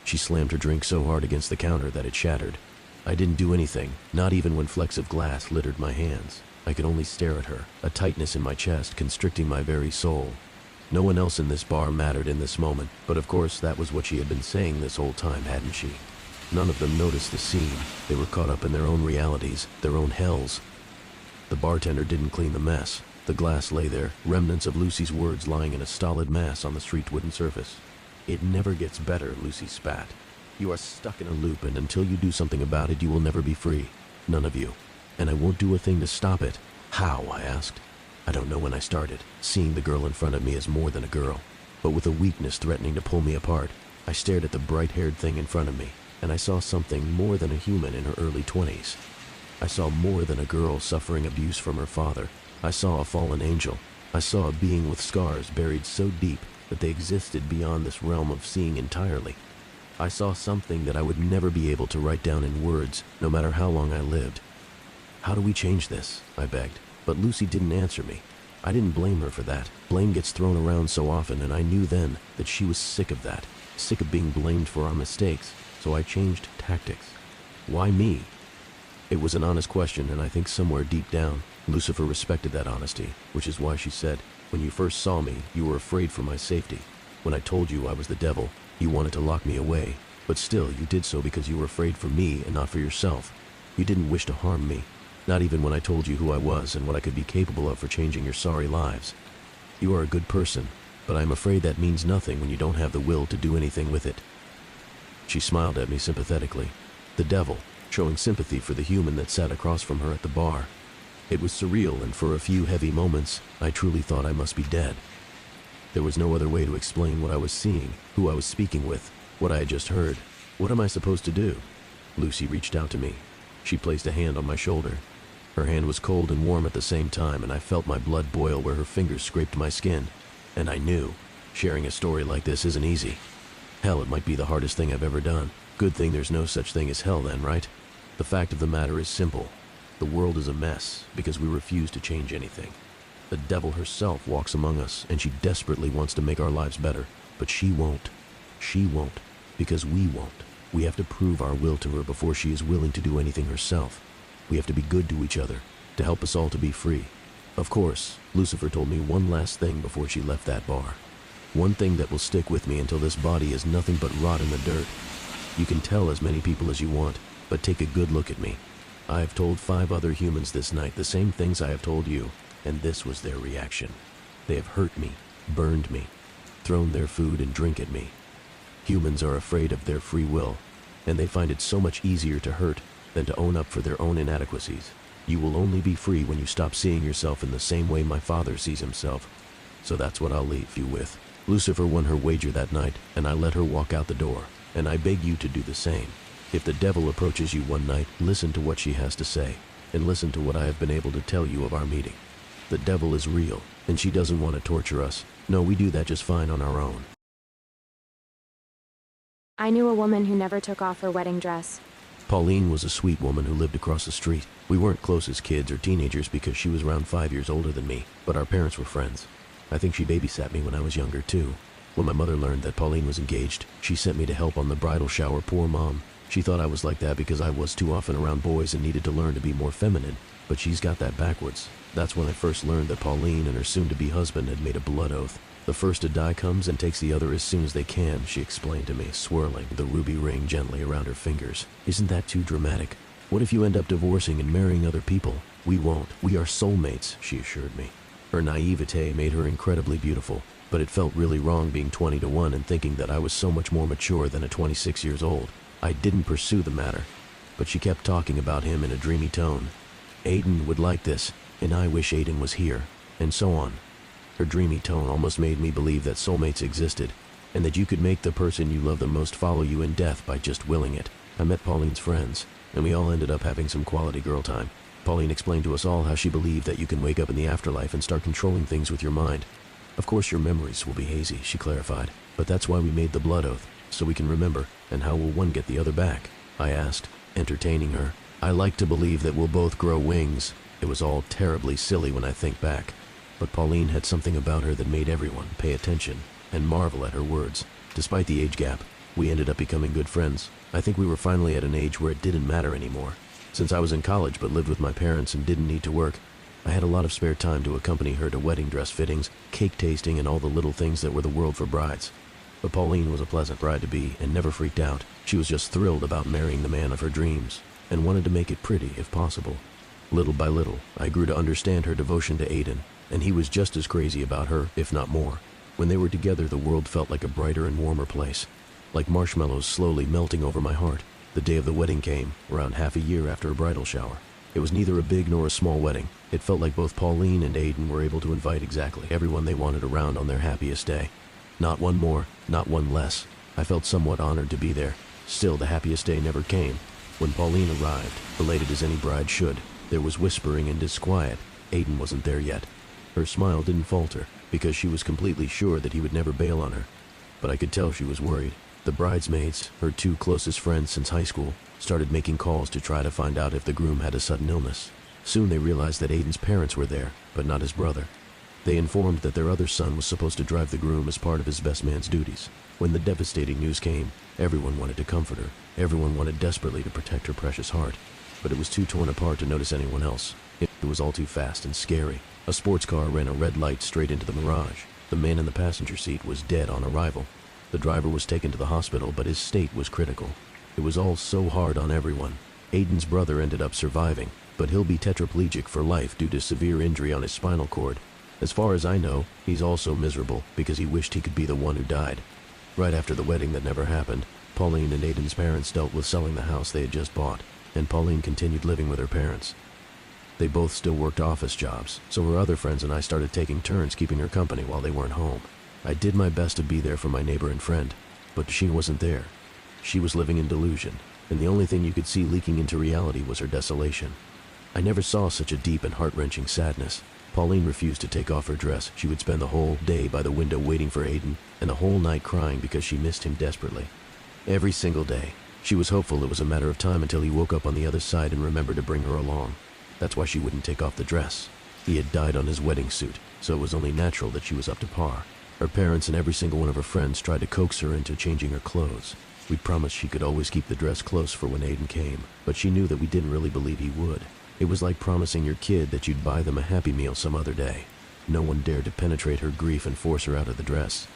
She slammed her drink so hard against the counter that it shattered. I didn't do anything, not even when flecks of glass littered my hands. I could only stare at her, a tightness in my chest constricting my very soul. No one else in this bar mattered in this moment, but of course that was what she had been saying this whole time, hadn't she? None of them noticed the scene. They were caught up in their own realities, their own hells. The bartender didn't clean the mess. The glass lay there, remnants of Lucy's words lying in a stolid mass on the streaked wooden surface. "It never gets better," Lucy spat. "You are stuck in a loop, and until you do something about it, you will never be free. None of you. And I won't do a thing to stop it." "How?" I asked. I don't know when I started, seeing the girl in front of me as more than a girl, but with a weakness threatening to pull me apart. I stared at the bright-haired thing in front of me. and I saw something more than a human in her early 20s. I saw more than a girl suffering abuse from her father. I saw a fallen angel. I saw a being with scars buried so deep that they existed beyond this realm of seeing entirely. I saw something that I would never be able to write down in words, no matter how long I lived. "How do we change this?" I begged, but Lucy didn't answer me. I didn't blame her for that. Blame gets thrown around so often, and I knew then that she was sick of that, sick of being blamed for our mistakes, so I changed tactics. Why me? It was an honest question, and I think somewhere deep down, Lucifer respected that honesty, which is why she said, "When you first saw me, you were afraid for my safety. When I told you I was the devil, you wanted to lock me away, but still you did so because you were afraid for me and not for yourself. You didn't wish to harm me, not even when I told you who I was and what I could be capable of for changing your sorry lives. You are a good person, but I'm afraid that means nothing when you don't have the will to do anything with it." She smiled at me sympathetically. The devil, showing sympathy for the human that sat across from her at the bar. It was surreal, and for a few heavy moments, I truly thought I must be dead. There was no other way to explain what I was seeing, who I was speaking with, what I had just heard. What am I supposed to do? Lucy reached out to me. She placed a hand on my shoulder. Her hand was cold and warm at the same time, and I felt my blood boil where her fingers scraped my skin. And I knew, sharing a story like this isn't easy. Hell, it might be the hardest thing I've ever done. Good thing there's no such thing as hell then, right? The fact of the matter is simple. The world is a mess because we refuse to change anything. The devil herself walks among us, and she desperately wants to make our lives better, but she won't. She won't, because we won't. We have to prove our will to her before she is willing to do anything herself. We have to be good to each other, to help us all to be free. Of course, Lucifer told me one last thing before she left that bar. One thing that will stick with me until this body is nothing but rot in the dirt. You can tell as many people as you want, but take a good look at me. I have told 5 other humans this night the same things I have told you, and this was their reaction. They have hurt me, burned me, thrown their food and drink at me. Humans are afraid of their free will, and they find it so much easier to hurt than to own up for their own inadequacies. You will only be free when you stop seeing yourself in the same way my father sees himself. So that's what I'll leave you with. Lucifer won her wager that night, and I let her walk out the door, and I beg you to do the same. If the devil approaches you one night, listen to what she has to say, and listen to what I have been able to tell you of our meeting. The devil is real, and she doesn't want to torture us. No, we do that just fine on our own. I knew a woman who never took off her wedding dress. Pauline was a sweet woman who lived across the street. We weren't close as kids or teenagers because she was around 5 years older than me, but our parents were friends. I think she babysat me when I was younger, too. When my mother learned that Pauline was engaged, she sent me to help on the bridal shower. Poor mom. She thought I was like that because I was too often around boys and needed to learn to be more feminine, but she's got that backwards. That's when I first learned that Pauline and her soon-to-be husband had made a blood oath. The first to die comes and takes the other as soon as they can, she explained to me, swirling the ruby ring gently around her fingers. Isn't that too dramatic? What if you end up divorcing and marrying other people? We won't. We are soulmates, she assured me. Her naivete made her incredibly beautiful, but it felt really wrong being 20 to 1 and thinking that I was so much more mature than at 26 years old. I didn't pursue the matter, but she kept talking about him in a dreamy tone. Aiden would like this, and I wish Aiden was here, and so on. Her dreamy tone almost made me believe that soulmates existed, and that you could make the person you love the most follow you in death by just willing it. I met Pauline's friends, and we all ended up having some quality girl time. Pauline explained to us all how she believed that you can wake up in the afterlife and start controlling things with your mind. Of course your memories will be hazy, she clarified, but that's why we made the blood oath, so we can remember, and how will one get the other back? I asked, entertaining her. I like to believe that we'll both grow wings. It was all terribly silly when I think back, but Pauline had something about her that made everyone pay attention and marvel at her words. Despite the age gap, we ended up becoming good friends. I think we were finally at an age where it didn't matter anymore. Since I was in college but lived with my parents and didn't need to work, I had a lot of spare time to accompany her to wedding dress fittings, cake tasting, and all the little things that were the world for brides. But Pauline was a pleasant bride to be and never freaked out. She was just thrilled about marrying the man of her dreams and wanted to make it pretty if possible. Little by little, I grew to understand her devotion to Aiden, and he was just as crazy about her, if not more. When they were together, the world felt like a brighter and warmer place, like marshmallows slowly melting over my heart. The day of the wedding came, around half a year after a bridal shower. It was neither a big nor a small wedding. It felt like both Pauline and Aiden were able to invite exactly everyone they wanted around on their happiest day. Not one more, not one less. I felt somewhat honored to be there, Still, the happiest day never came. When Pauline arrived, elated as any bride should, there was whispering and disquiet. Aiden wasn't there yet. Her smile didn't falter, because she was completely sure that he would never bail on her. But I could tell she was worried. The bridesmaids, her two closest friends since high school, started making calls to try to find out if the groom had a sudden illness. Soon they realized that Aiden's parents were there, but not his brother. They informed that their other son was supposed to drive the groom as part of his best man's duties. When the devastating news came, everyone wanted to comfort her. Everyone wanted desperately to protect her precious heart. But it was too torn apart to notice anyone else. It was all too fast and scary. A sports car ran a red light straight into the mirage. The man in the passenger seat was dead on arrival. The driver was taken to the hospital, but his state was critical. It was all so hard on everyone. Aiden's brother ended up surviving, but he'll be tetraplegic for life due to severe injury on his spinal cord. As far as I know, he's also miserable because he wished he could be the one who died. Right after the wedding that never happened, Pauline and Aiden's parents dealt with selling the house they had just bought, and Pauline continued living with her parents. They both still worked office jobs, so her other friends and I started taking turns keeping her company while they weren't home. I did my best to be there for my neighbor and friend, but she wasn't there. She was living in delusion, and the only thing you could see leaking into reality was her desolation. I never saw such a deep and heart-wrenching sadness. Pauline refused to take off her dress. She would spend the whole day by the window waiting for Aiden, and the whole night crying because she missed him desperately. Every single day, she was hopeful it was a matter of time until he woke up on the other side and remembered to bring her along. That's why she wouldn't take off the dress. He had died on his wedding suit, so it was only natural that she was up to par. Her parents and every single one of her friends tried to coax her into changing her clothes. We promised she could always keep the dress close for when Aiden came, but she knew that we didn't really believe he would. It was like promising your kid that you'd buy them a Happy Meal some other day. No one dared to penetrate her grief and force her out of the dress.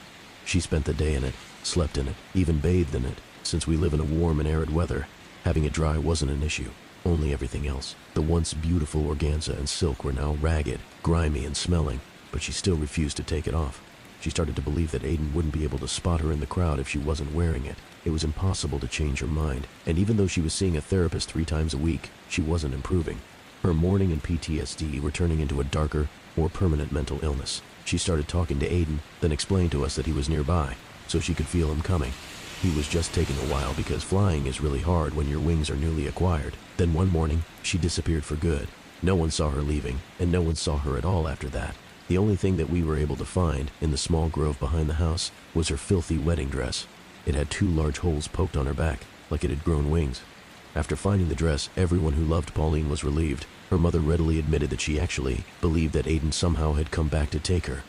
She spent the day in it, slept in it, even bathed in it. Since we live in a warm and arid weather, having it dry wasn't an issue, only everything else. The once beautiful organza and silk were now ragged, grimy, and smelling, but she still refused to take it off. She started to believe that Aiden wouldn't be able to spot her in the crowd if she wasn't wearing it. It was impossible to change her mind, and even though she was seeing a therapist 3 times a week, she wasn't improving. Her mourning and PTSD were turning into a darker, more permanent mental illness. She started talking to Aiden, then explained to us that he was nearby, so she could feel him coming. He was just taking a while because flying is really hard when your wings are newly acquired. Then one morning, she disappeared for good. No one saw her leaving, and no one saw her at all after that. The only thing that we were able to find in the small grove behind the house was her filthy wedding dress. It had 2 large holes poked on her back, like it had grown wings. After finding the dress, everyone who loved Pauline was relieved. Her mother readily admitted that she actually believed that Aiden somehow had come back to take her.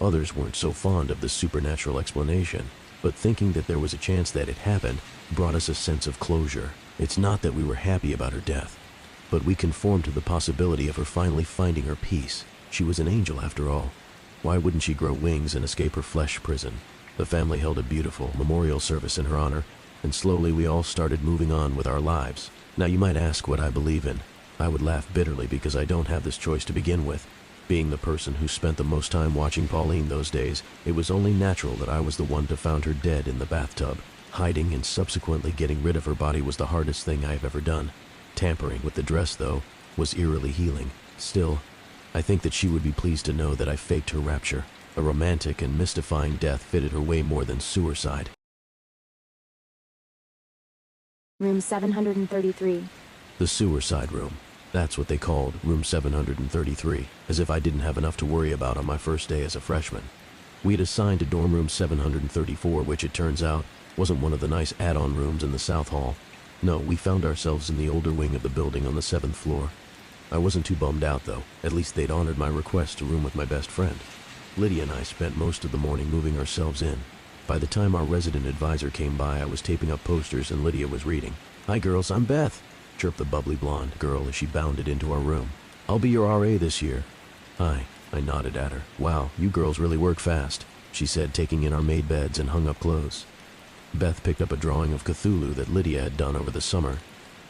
Others weren't so fond of the supernatural explanation, but thinking that there was a chance that it happened brought us a sense of closure. It's not that we were happy about her death, but we conformed to the possibility of her finally finding her peace. She was an angel after all. Why wouldn't she grow wings and escape her flesh prison? The family held a beautiful memorial service in her honor, and slowly we all started moving on with our lives. Now you might ask what I believe in. I would laugh bitterly because I don't have this choice to begin with. Being the person who spent the most time watching Pauline those days, it was only natural that I was the one to found her dead in the bathtub. Hiding and subsequently getting rid of her body was the hardest thing I have ever done. Tampering with the dress, though, was eerily healing. Still, I think that she would be pleased to know that I faked her rapture. A romantic and mystifying death fitted her way more than suicide. Room 733. The suicide room. That's what they called room 733, as if I didn't have enough to worry about on my first day as a freshman. We had assigned to dorm room 734, which it turns out wasn't one of the nice add-on rooms in the South Hall. No, we found ourselves in the older wing of the building on the 7th floor. I wasn't too bummed out, though. At least they'd honored my request to room with my best friend. Lydia and I spent most of the morning moving ourselves in. By the time our resident advisor came by, I was taping up posters and Lydia was reading. "Hi girls, I'm Beth," chirped the bubbly blonde girl as she bounded into our room. "I'll be your RA this year." "Hi," I nodded at her. "Wow, you girls really work fast," she said, taking in our made beds and hung up clothes. Beth picked up a drawing of Cthulhu that Lydia had done over the summer.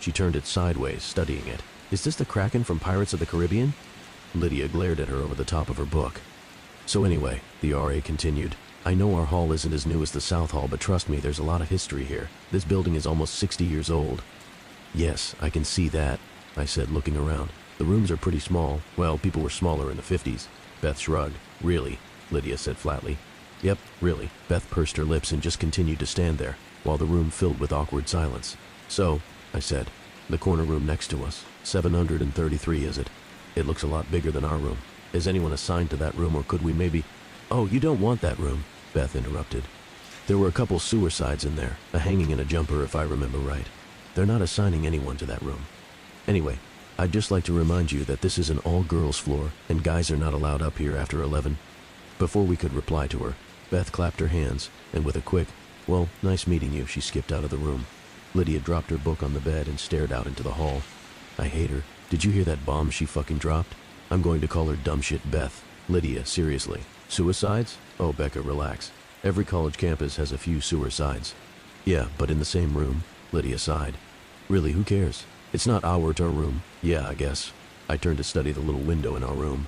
She turned it sideways, studying it. "Is this the Kraken from Pirates of the Caribbean?" Lydia glared at her over the top of her book. "So anyway," the RA continued, "I know our hall isn't as new as the South Hall, but trust me, there's a lot of history here. This building is almost 60 years old." "Yes, I can see that," I said, looking around. "The rooms are pretty small. Well, people were smaller in the 50s. Beth shrugged. "Really?" Lydia said flatly. Yep, really. Beth pursed her lips and just continued to stand there, while the room filled with awkward silence. So, I said, the corner room next to us. 733, is it? It looks a lot bigger than our room. Is anyone assigned to that room, or could we maybe... Oh, you don't want that room, Beth interrupted. There were a couple suicides in there, a hanging and a jumper if I remember right. They're not assigning anyone to that room. Anyway, I'd just like to remind you that this is an all-girls floor, and guys are not allowed up here after 11. Before we could reply to her, Beth clapped her hands, and with a quick, "Well, nice meeting you," she skipped out of the room. Lydia dropped her book on the bed and stared out into the hall. I hate her. Did you hear that bomb she fucking dropped? I'm going to call her dumb shit Beth. Lydia, seriously. Suicides? Oh, Becca, relax. Every college campus has a few suicides. Yeah, but in the same room, Lydia sighed. Really, who cares? It's not our room. Yeah, I guess. I turned to study the little window in our room.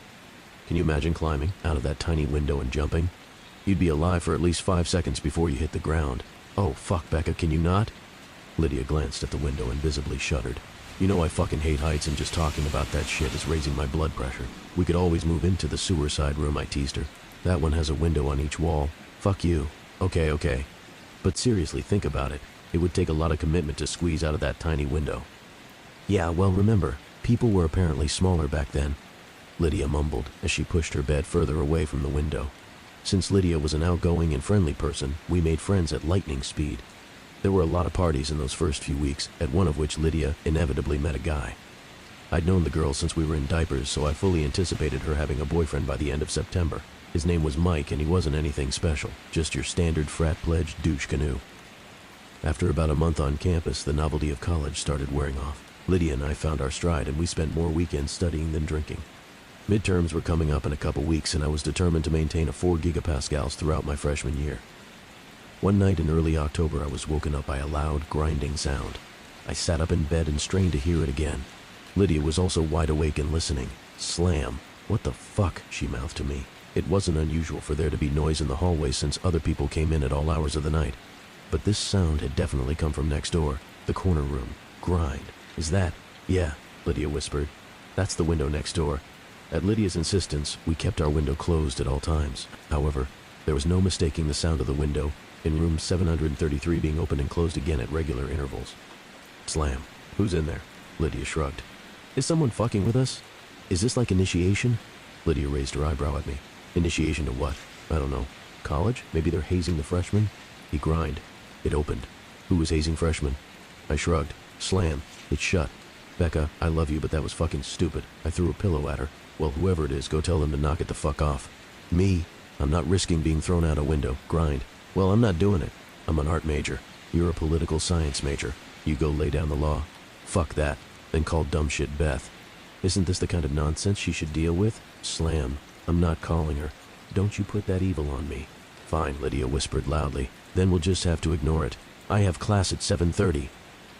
Can you imagine climbing out of that tiny window and jumping? You'd be alive for at least 5 seconds before you hit the ground. Oh, fuck, Becca, can you not? Lydia glanced at the window and visibly shuddered. You know I fucking hate heights, and just talking about that shit is raising my blood pressure. We could always move into the suicide room, I teased her. That one has a window on each wall. Fuck you. Okay. But seriously, think about it. It would take a lot of commitment to squeeze out of that tiny window. Yeah, well, remember, people were apparently smaller back then, Lydia mumbled as she pushed her bed further away from the window. Since Lydia was an outgoing and friendly person, we made friends at lightning speed. There were a lot of parties in those first few weeks, at one of which Lydia inevitably met a guy. I'd known the girl since we were in diapers, so I fully anticipated her having a boyfriend by the end of September. His name was Mike, and he wasn't anything special, just your standard frat-pledged douche canoe. After about a month on campus, the novelty of college started wearing off. Lydia and I found our stride, and we spent more weekends studying than drinking. Midterms were coming up in a couple weeks, and I was determined to maintain a 4 gigapascals throughout my freshman year. One night in early October, I was woken up by a loud, grinding sound. I sat up in bed and strained to hear it again. Lydia was also wide awake and listening. Slam. What the fuck, she mouthed to me. It wasn't unusual for there to be noise in the hallway since other people came in at all hours of the night. But this sound had definitely come from next door, the corner room. Grind. Is that? Yeah, Lydia whispered. That's the window next door. At Lydia's insistence, we kept our window closed at all times. However, there was no mistaking the sound of the window, in room 733 being opened and closed again at regular intervals. Slam. Who's in there? Lydia shrugged. Is someone fucking with us? Is this like initiation? Lydia raised her eyebrow at me. Initiation to what? I don't know. College? Maybe they're hazing the freshmen? He grined. It opened. Who was hazing freshmen? I shrugged. Slam. It shut. Becca, I love you, but that was fucking stupid. I threw a pillow at her. Well, whoever it is, go tell them to knock it the fuck off. Me? I'm not risking being thrown out a window. Grind. Well, I'm not doing it. I'm an art major. You're a political science major. You go lay down the law. Fuck that. Then call dumb shit Beth. Isn't this the kind of nonsense she should deal with? Slam. I'm not calling her. Don't you put that evil on me. Fine, Lydia whispered loudly. Then we'll just have to ignore it. I have class at 7:30.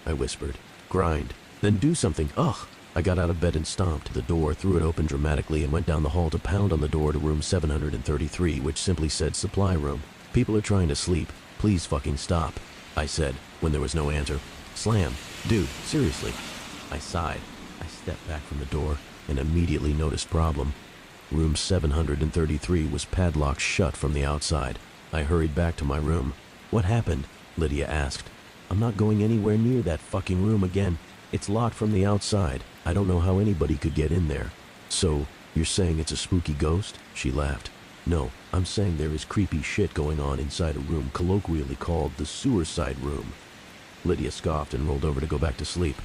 I whispered. Grind. Then do something. Ugh. I got out of bed and stomped to the door, threw it open dramatically, and went down the hall to pound on the door to room 733, which simply said supply room. People are trying to sleep. Please fucking stop, I said, when there was no answer. Slam. Dude, seriously. I sighed. I stepped back from the door and immediately noticed problem. Room 733 was padlocked shut from the outside. I hurried back to my room. What happened? Lydia asked. I'm not going anywhere near that fucking room again. It's locked from the outside. I don't know how anybody could get in there. So, you're saying it's a spooky ghost? She laughed. No, I'm saying there is creepy shit going on inside a room colloquially called the suicide room. Lydia scoffed and rolled over to go back to sleep.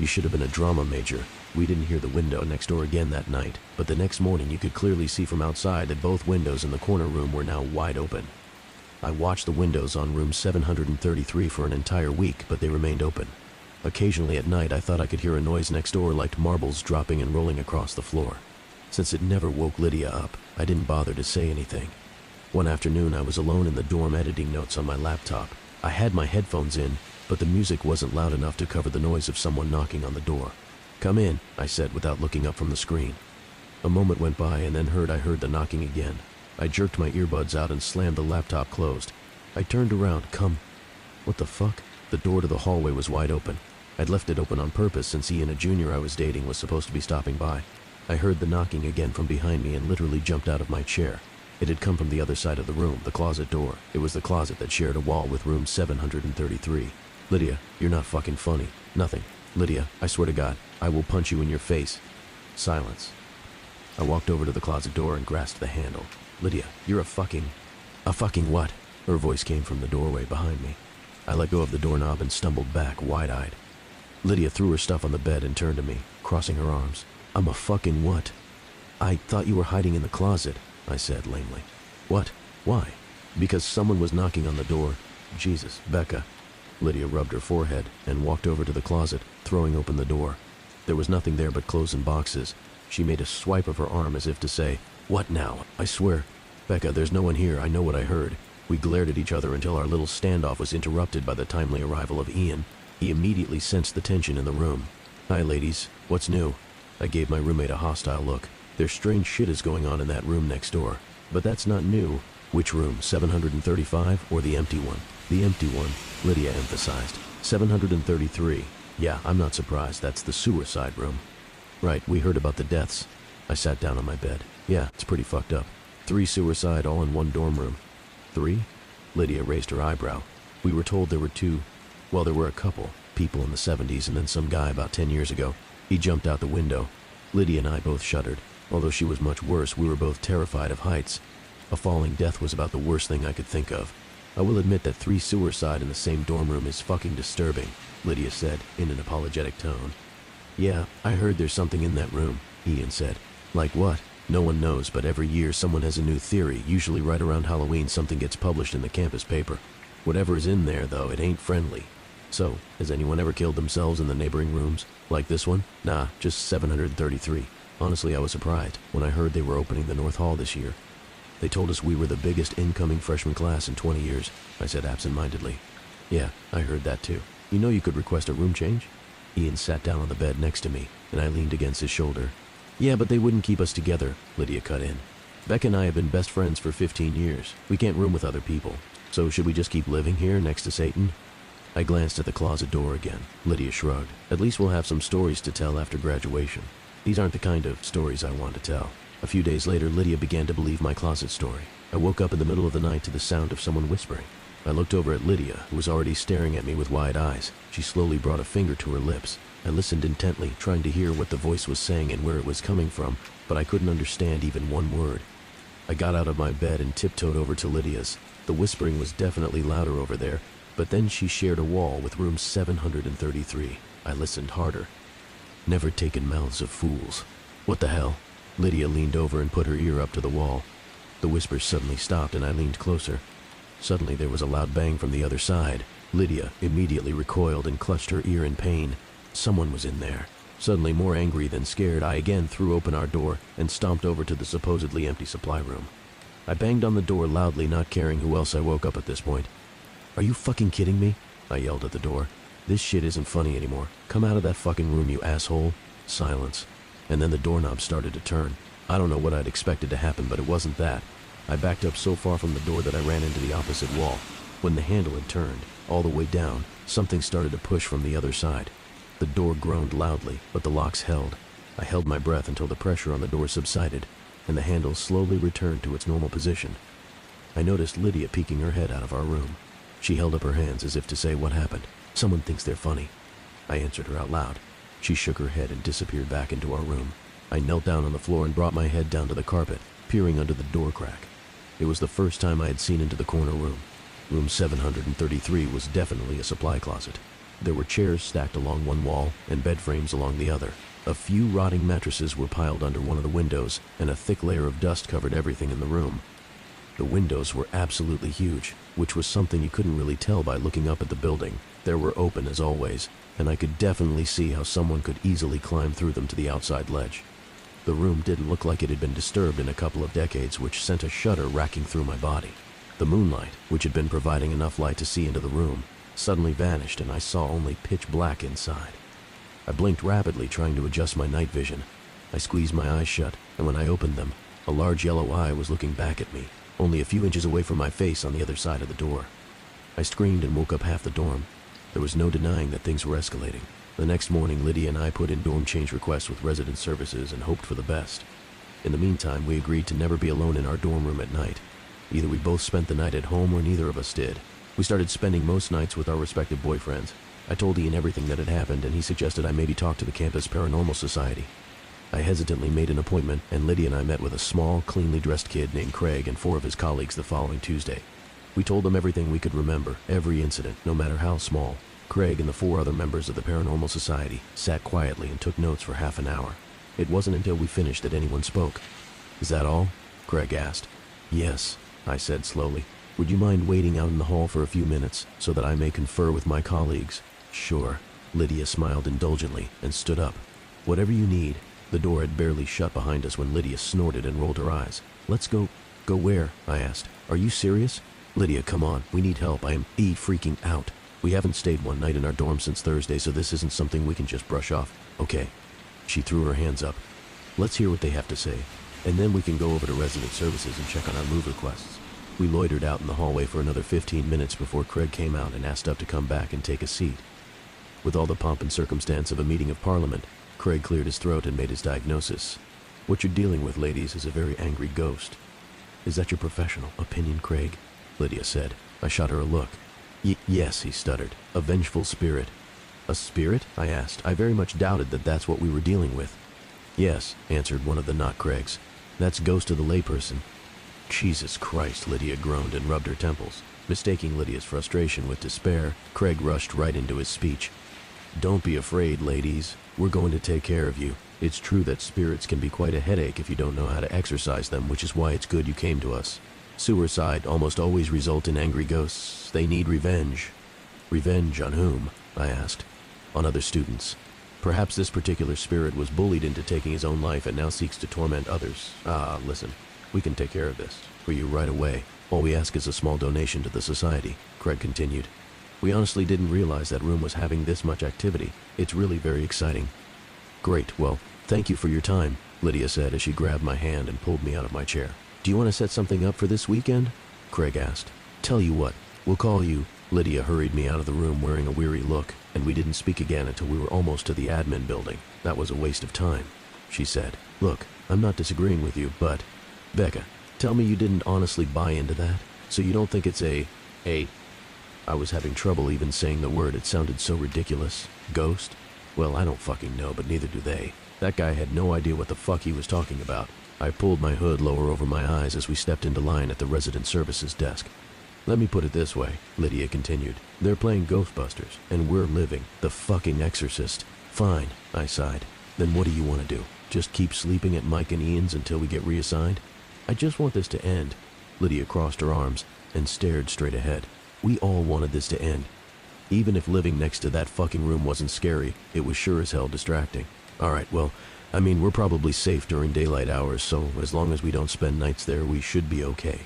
You should have been a drama major. We didn't hear the window next door again that night, but the next morning you could clearly see from outside that both windows in the corner room were now wide open. I watched the windows on room 733 for an entire week, but they remained open. Occasionally at night I thought I could hear a noise next door like marbles dropping and rolling across the floor. Since it never woke Lydia up, I didn't bother to say anything. One afternoon I was alone in the dorm editing notes on my laptop. I had my headphones in, but the music wasn't loud enough to cover the noise of someone knocking on the door. Come in, I said without looking up from the screen. A moment went by and then I heard the knocking again. I jerked my earbuds out and slammed the laptop closed. I turned around. Come. What the fuck? The door to the hallway was wide open. I'd left it open on purpose since Ian, a junior I was dating, was supposed to be stopping by. I heard the knocking again from behind me and literally jumped out of my chair. It had come from the other side of the room, the closet door. It was the closet that shared a wall with room 733. Lydia, you're not fucking funny. Nothing. Lydia, I swear to God, I will punch you in your face. Silence. I walked over to the closet door and grasped the handle. Lydia, you're a fucking what? Her voice came from the doorway behind me. I let go of the doorknob and stumbled back, wide-eyed. Lydia threw her stuff on the bed and turned to me, crossing her arms. I'm a fucking what? I thought you were hiding in the closet, I said lamely. What? Why? Because someone was knocking on the door. Jesus, Becca. Lydia rubbed her forehead and walked over to the closet, throwing open the door. There was nothing there but clothes and boxes. She made a swipe of her arm as if to say, What now? I swear. Becca, there's no one here. I know what I heard. We glared at each other until our little standoff was interrupted by the timely arrival of Ian. He immediately sensed the tension in the room. Hi, ladies. What's new? I gave my roommate a hostile look. There's strange shit is going on in that room next door. But that's not new. Which room, 735 or the empty one? The empty one, Lydia emphasized. 733. Yeah, I'm not surprised. That's the suicide room. Right, we heard about the deaths. I sat down on my bed. Yeah, it's pretty fucked up. 3 suicide all in one dorm room. 3? Lydia raised her eyebrow. We were told there were 2. Well, there were a couple. People in the 70s and then some guy about 10 years ago. He jumped out the window. Lydia and I both shuddered. Although she was much worse, we were both terrified of heights. A falling death was about the worst thing I could think of. I will admit that 3 suicide in the same dorm room is fucking disturbing, Lydia said in an apologetic tone. Yeah, I heard there's something in that room, Ian said. Like what? No one knows, but every year someone has a new theory. Usually right around Halloween something gets published in the campus paper. Whatever is in there, though, it ain't friendly. So, has anyone ever killed themselves in the neighboring rooms? Like this one? Nah, just 733. Honestly, I was surprised when I heard they were opening the North Hall this year. They told us we were the biggest incoming freshman class in 20 years, I said absent-mindedly. Yeah, I heard that too. You know you could request a room change? Ian sat down on the bed next to me, and I leaned against his shoulder. Yeah, but they wouldn't keep us together, Lydia cut in. Beck and I have been best friends for 15 years. We can't room with other people. So should we just keep living here next to Satan? I glanced at the closet door again. Lydia shrugged. At least we'll have some stories to tell after graduation. These aren't the kind of stories I want to tell. A few days later, Lydia began to believe my closet story. I woke up in the middle of the night to the sound of someone whispering. I looked over at Lydia, who was already staring at me with wide eyes. She slowly brought a finger to her lips. I listened intently, trying to hear what the voice was saying and where it was coming from, but I couldn't understand even one word. I got out of my bed and tiptoed over to Lydia's. The whispering was definitely louder over there, but then she shared a wall with room 733. I listened harder. Never taken mouths of fools. What the hell? Lydia leaned over and put her ear up to the wall. The whispers suddenly stopped and I leaned closer. Suddenly there was a loud bang from the other side. Lydia immediately recoiled and clutched her ear in pain. Someone was in there. Suddenly more angry than scared, I again threw open our door and stomped over to the supposedly empty supply room. I banged on the door loudly, not caring who else I woke up at this point. Are you fucking kidding me? I yelled at the door. This shit isn't funny anymore. Come out of that fucking room, you asshole. Silence. And then the doorknob started to turn. I don't know what I'd expected to happen, but it wasn't that. I backed up so far from the door that I ran into the opposite wall. When the handle had turned, all the way down, something started to push from the other side. The door groaned loudly, but the locks held. I held my breath until the pressure on the door subsided, and the handle slowly returned to its normal position. I noticed Lydia peeking her head out of our room. She held up her hands as if to say, "What happened? Someone thinks they're funny." I answered her out loud. She shook her head and disappeared back into our room. I knelt down on the floor and brought my head down to the carpet, peering under the door crack. It was the first time I had seen into the corner room. Room 733 was definitely a supply closet. There were chairs stacked along one wall and bed frames along the other. A few rotting mattresses were piled under one of the windows, and a thick layer of dust covered everything in the room. The windows were absolutely huge, which was something you couldn't really tell by looking up at the building. They were open as always, and I could definitely see how someone could easily climb through them to the outside ledge. The room didn't look like it had been disturbed in a couple of decades, which sent a shudder racking through my body. The moonlight, which had been providing enough light to see into the room, suddenly vanished and I saw only pitch black inside. I blinked rapidly, trying to adjust my night vision. I squeezed my eyes shut, and when I opened them, a large yellow eye was looking back at me, only a few inches away from my face on the other side of the door. I screamed and woke up half the dorm. There was no denying that things were escalating. The next morning, Lydia and I put in dorm change requests with resident services and hoped for the best. In the meantime, we agreed to never be alone in our dorm room at night. Either we both spent the night at home or neither of us did. We started spending most nights with our respective boyfriends. I told Ian everything that had happened, and he suggested I maybe talk to the campus paranormal society. I hesitantly made an appointment, and Lydia and I met with a small, cleanly dressed kid named Craig and 4 of his colleagues the following Tuesday. We told them everything we could remember, every incident, no matter how small. Craig and the 4 other members of the paranormal society sat quietly and took notes for half an hour. It wasn't until we finished that anyone spoke. "Is that all?" Craig asked. "Yes," I said slowly. "Would you mind waiting out in the hall for a few minutes so that I may confer with my colleagues?" "Sure." Lydia smiled indulgently and stood up. "Whatever you need." The door had barely shut behind us when Lydia snorted and rolled her eyes. "Let's go." "Go where?" I asked. "Are you serious?" "Lydia, come on. We need help. I am freaking out. We haven't stayed one night in our dorm since Thursday, so this isn't something we can just brush off." "Okay." She threw her hands up. "Let's hear what they have to say, and then we can go over to resident services and check on our move requests." We loitered out in the hallway for another 15 minutes before Craig came out and asked us to come back and take a seat. With all the pomp and circumstance of a meeting of Parliament, Craig cleared his throat and made his diagnosis. "What you're dealing with, ladies, is a very angry ghost." "Is that your professional opinion, Craig?" Lydia said. I shot her a look. Yes," he stuttered. "A vengeful spirit." "A spirit?" I asked. I very much doubted that that's what we were dealing with. "Yes," answered one of the not Craigs. "That's ghost of the layperson." "Jesus Christ," Lydia groaned and rubbed her temples. Mistaking Lydia's frustration with despair, Craig rushed right into his speech. "Don't be afraid, ladies. We're going to take care of you. It's true that spirits can be quite a headache if you don't know how to exorcise them, which is why it's good you came to us. Suicide almost always result in angry ghosts. They need revenge." "Revenge on whom?" I asked. "On other students. Perhaps this particular spirit was bullied into taking his own life and now seeks to torment others. Listen, we can take care of this for you right away. All we ask is a small donation to the society," Craig continued. "We honestly didn't realize that room was having this much activity. It's really very exciting." "Great, well, thank you for your time," Lydia said as she grabbed my hand and pulled me out of my chair. "Do you want to set something up for this weekend?" Craig asked. "Tell you what, we'll call you." Lydia hurried me out of the room wearing a weary look, and we didn't speak again until we were almost to the admin building. "That was a waste of time," she said. "Look, I'm not disagreeing with you, but... Becca, tell me you didn't honestly buy into that? So you don't think it's a... I was having trouble even saying the word. It sounded so ridiculous. Ghost? Well, I don't fucking know, but neither do they. That guy had no idea what the fuck he was talking about. I pulled my hood lower over my eyes as we stepped into line at the resident services desk. "Let me put it this way," Lydia continued. "They're playing Ghostbusters, and we're living the fucking Exorcist." "Fine," I sighed. "Then what do you want to do? Just keep sleeping at Mike and Ian's until we get reassigned?" "I just want this to end." Lydia crossed her arms and stared straight ahead. We all wanted this to end. Even if living next to that fucking room wasn't scary, it was sure as hell distracting. "All right, well, I mean, we're probably safe during daylight hours, so as long as we don't spend nights there, we should be okay.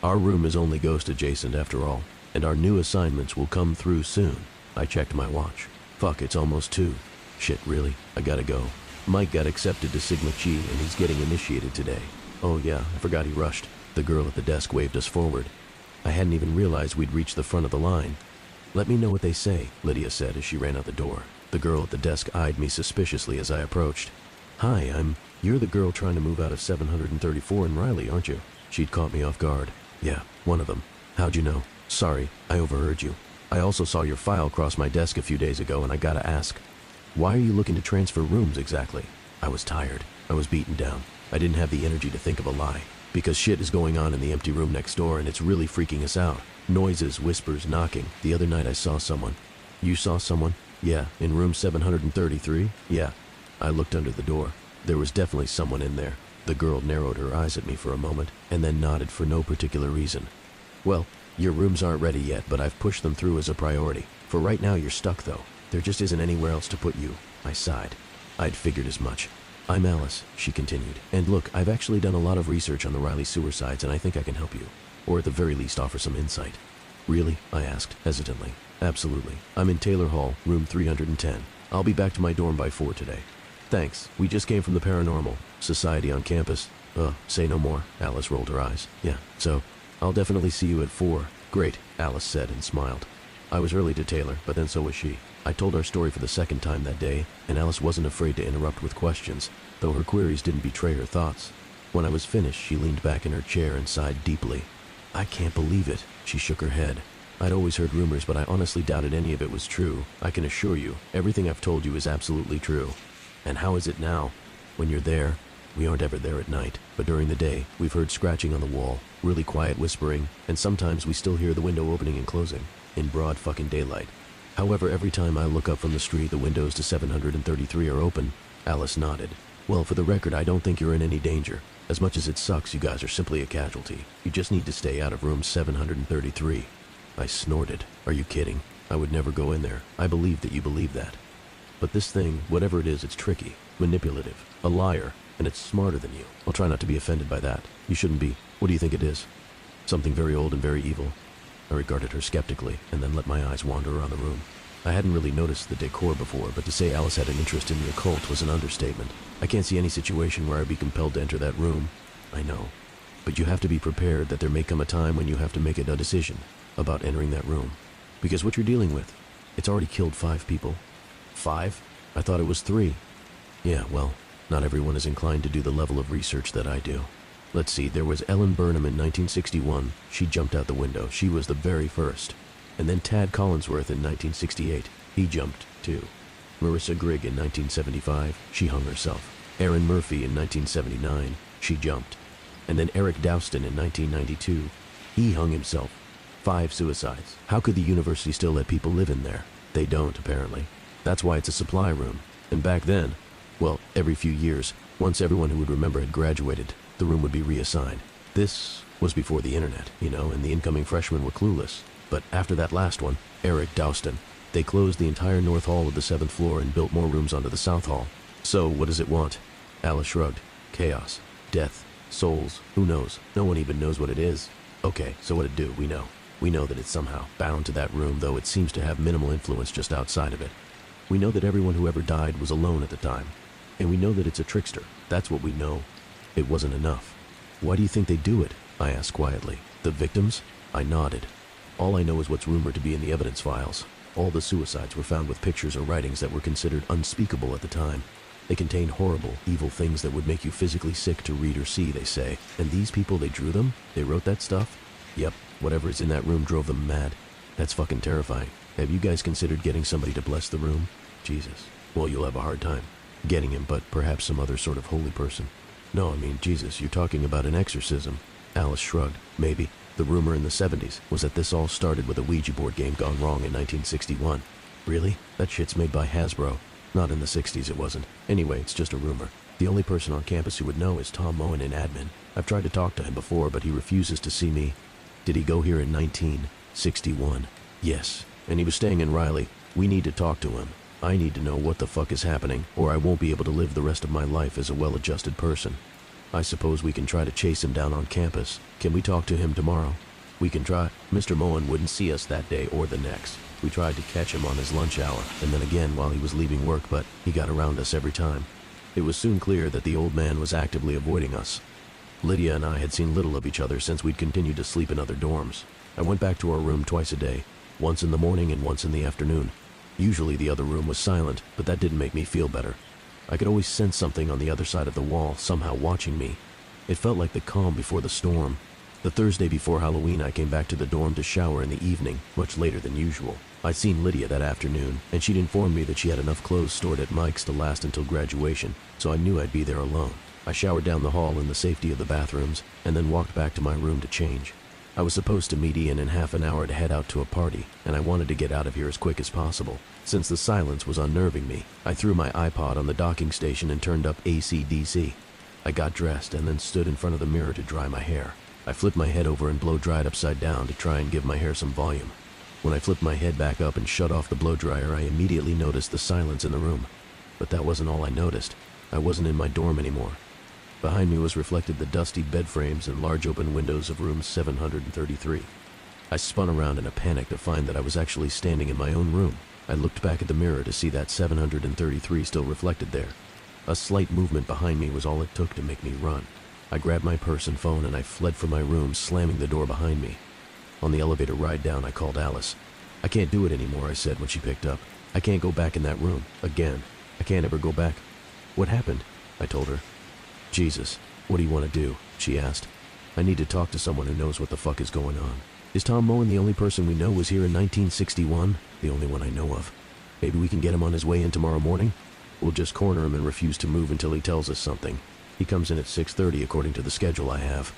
Our room is only ghost adjacent after all, and our new assignments will come through soon." I checked my watch. Fuck, it's almost 2. Shit, really? I gotta go. Mike got accepted to Sigma Chi, and he's getting initiated today. Oh yeah, I forgot he rushed. The girl at the desk waved us forward. I hadn't even realized we'd reached the front of the line. "Let me know what they say," Lydia said as she ran out the door. The girl at the desk eyed me suspiciously as I approached. "Hi, you're the girl trying to move out of 734 in Riley, aren't you?" She'd caught me off guard. "Yeah, one of them. How'd you know?" "Sorry, I overheard you. I also saw your file cross my desk a few days ago, and I gotta ask, why are you looking to transfer rooms exactly?" I was tired. I was beaten down. I didn't have the energy to think of a lie. Because shit is going on in the empty room next door, and it's really freaking us out. Noises, whispers, knocking. The other night I saw someone. "You saw someone?" "Yeah, in room 733? "Yeah." I looked under the door. There was definitely someone in there. The girl narrowed her eyes at me for a moment, and then nodded for no particular reason. "Well, your rooms aren't ready yet, but I've pushed them through as a priority. For right now you're stuck, though. There just isn't anywhere else to put you." I sighed. I'd figured as much. "I'm Alice," she continued. "And look, I've actually done a lot of research on the Riley suicides, and I think I can help you. Or at the very least offer some insight." "Really?" I asked, hesitantly. "Absolutely. I'm in Taylor Hall, room 310. I'll be back to my dorm by 4 today." "Thanks. We just came from the paranormal society on campus." Say no more." Alice rolled her eyes. "Yeah, so I'll definitely see you at 4. "Great," Alice said and smiled. I was early to Taylor, but then so was she. I told our story for the second time that day, and Alice wasn't afraid to interrupt with questions, though her queries didn't betray her thoughts. When I was finished, she leaned back in her chair and sighed deeply. "I can't believe it," she shook her head. "I'd always heard rumors, but I honestly doubted any of it was true. I can assure you, everything I've told you is absolutely true." "And how is it now? When you're there?" "We aren't ever there at night, but during the day, we've heard scratching on the wall, really quiet whispering, and sometimes we still hear the window opening and closing, in broad fucking daylight. However, every time I look up from the street, the windows to 733 are open." Alice nodded. "Well, for the record, I don't think you're in any danger. As much as it sucks, you guys are simply a casualty. You just need to stay out of room 733. I snorted. "Are you kidding? I would never go in there. I believe that you believe that. But this thing, whatever it is, it's tricky, manipulative, a liar, and it's smarter than you. I'll try not to be offended by that. You shouldn't be. What do you think it is? Something very old and very evil?" I regarded her skeptically, and then let my eyes wander around the room. I hadn't really noticed the decor before, but to say Alice had an interest in the occult was an understatement. I can't see any situation where I'd be compelled to enter that room. I know. But you have to be prepared that there may come a time when you have to make a decision about entering that room. Because what you're dealing with, it's already killed 5 people. 5? I thought it was 3. Yeah, well, not everyone is inclined to do the level of research that I do. Let's see, there was Ellen Burnham in 1961. She jumped out the window. She was the very first. And then Tad Collinsworth in 1968. He jumped, too. Marissa Grigg in 1975. She hung herself. Erin Murphy in 1979. She jumped. And then Eric Douston in 1992. He hung himself. 5 suicides. How could the university still let people live in there? They don't, apparently. That's why it's a supply room. And back then, well, every few years, once everyone who would remember had graduated, the room would be reassigned. This was before the internet, and the incoming freshmen were clueless. But after that last one, Eric Douston, they closed the entire north hall of the 7th floor and built more rooms onto the south hall. So, what does it want? Alice shrugged. Chaos. Death. Souls. Who knows? No one even knows what it is. Okay, so what'd it do? We know. We know that it's somehow bound to that room, though it seems to have minimal influence just outside of it. We know that everyone who ever died was alone at the time. And we know that it's a trickster. That's what we know. It wasn't enough. Why do you think they do it? I asked quietly. The victims? I nodded. All I know is what's rumored to be in the evidence files. All the suicides were found with pictures or writings that were considered unspeakable at the time. They contained horrible, evil things that would make you physically sick to read or see, they say. And these people, they drew them? They wrote that stuff? Yep, whatever is in that room drove them mad. That's fucking terrifying. Have you guys considered getting somebody to bless the room? Jesus. Well, you'll have a hard time getting him, but perhaps some other sort of holy person. No, I mean, Jesus, you're talking about an exorcism. Alice shrugged. Maybe. The rumor in the 70s was that this all started with a Ouija board game gone wrong in 1961. Really? That shit's made by Hasbro. Not in the 60s it wasn't. Anyway, it's just a rumor. The only person on campus who would know is Tom Moen in admin. I've tried to talk to him before, but he refuses to see me. Did he go here in 1961? Yes. And he was staying in Riley. We need to talk to him. I need to know what the fuck is happening, or I won't be able to live the rest of my life as a well-adjusted person. I suppose we can try to chase him down on campus. Can we talk to him tomorrow? We can try. Mr. Moen wouldn't see us that day or the next. We tried to catch him on his lunch hour, and then again while he was leaving work, but he got around us every time. It was soon clear that the old man was actively avoiding us. Lydia and I had seen little of each other since we'd continued to sleep in other dorms. I went back to our room twice a day, once in the morning and once in the afternoon. Usually the other room was silent, but that didn't make me feel better. I could always sense something on the other side of the wall, somehow watching me. It felt like the calm before the storm. The Thursday before Halloween, I came back to the dorm to shower in the evening, much later than usual. I'd seen Lydia that afternoon, and she'd informed me that she had enough clothes stored at Mike's to last until graduation, so I knew I'd be there alone. I showered down the hall in the safety of the bathrooms, and then walked back to my room to change. I was supposed to meet Ian in half an hour to head out to a party, and I wanted to get out of here as quick as possible. Since the silence was unnerving me, I threw my iPod on the docking station and turned up AC/DC. I got dressed and then stood in front of the mirror to dry my hair. I flipped my head over and blow-dried upside down to try and give my hair some volume. When I flipped my head back up and shut off the blow-dryer, I immediately noticed the silence in the room. But that wasn't all I noticed. I wasn't in my dorm anymore. Behind me was reflected the dusty bed frames and large open windows of room 733. I spun around in a panic to find that I was actually standing in my own room. I looked back at the mirror to see that 733 still reflected there. A slight movement behind me was all it took to make me run. I grabbed my purse and phone and I fled from my room, slamming the door behind me. On the elevator ride down, I called Alice. "I can't do it anymore," I said when she picked up. I can't go back in that room. Again. I can't ever go back. What happened? I told her. Jesus, what do you want to do? She asked. I need to talk to someone who knows what the fuck is going on. Is Tom Moen the only person we know was here in 1961? The only one I know of. Maybe we can get him on his way in tomorrow morning? We'll just corner him and refuse to move until he tells us something. He comes in at 6:30 according to the schedule I have.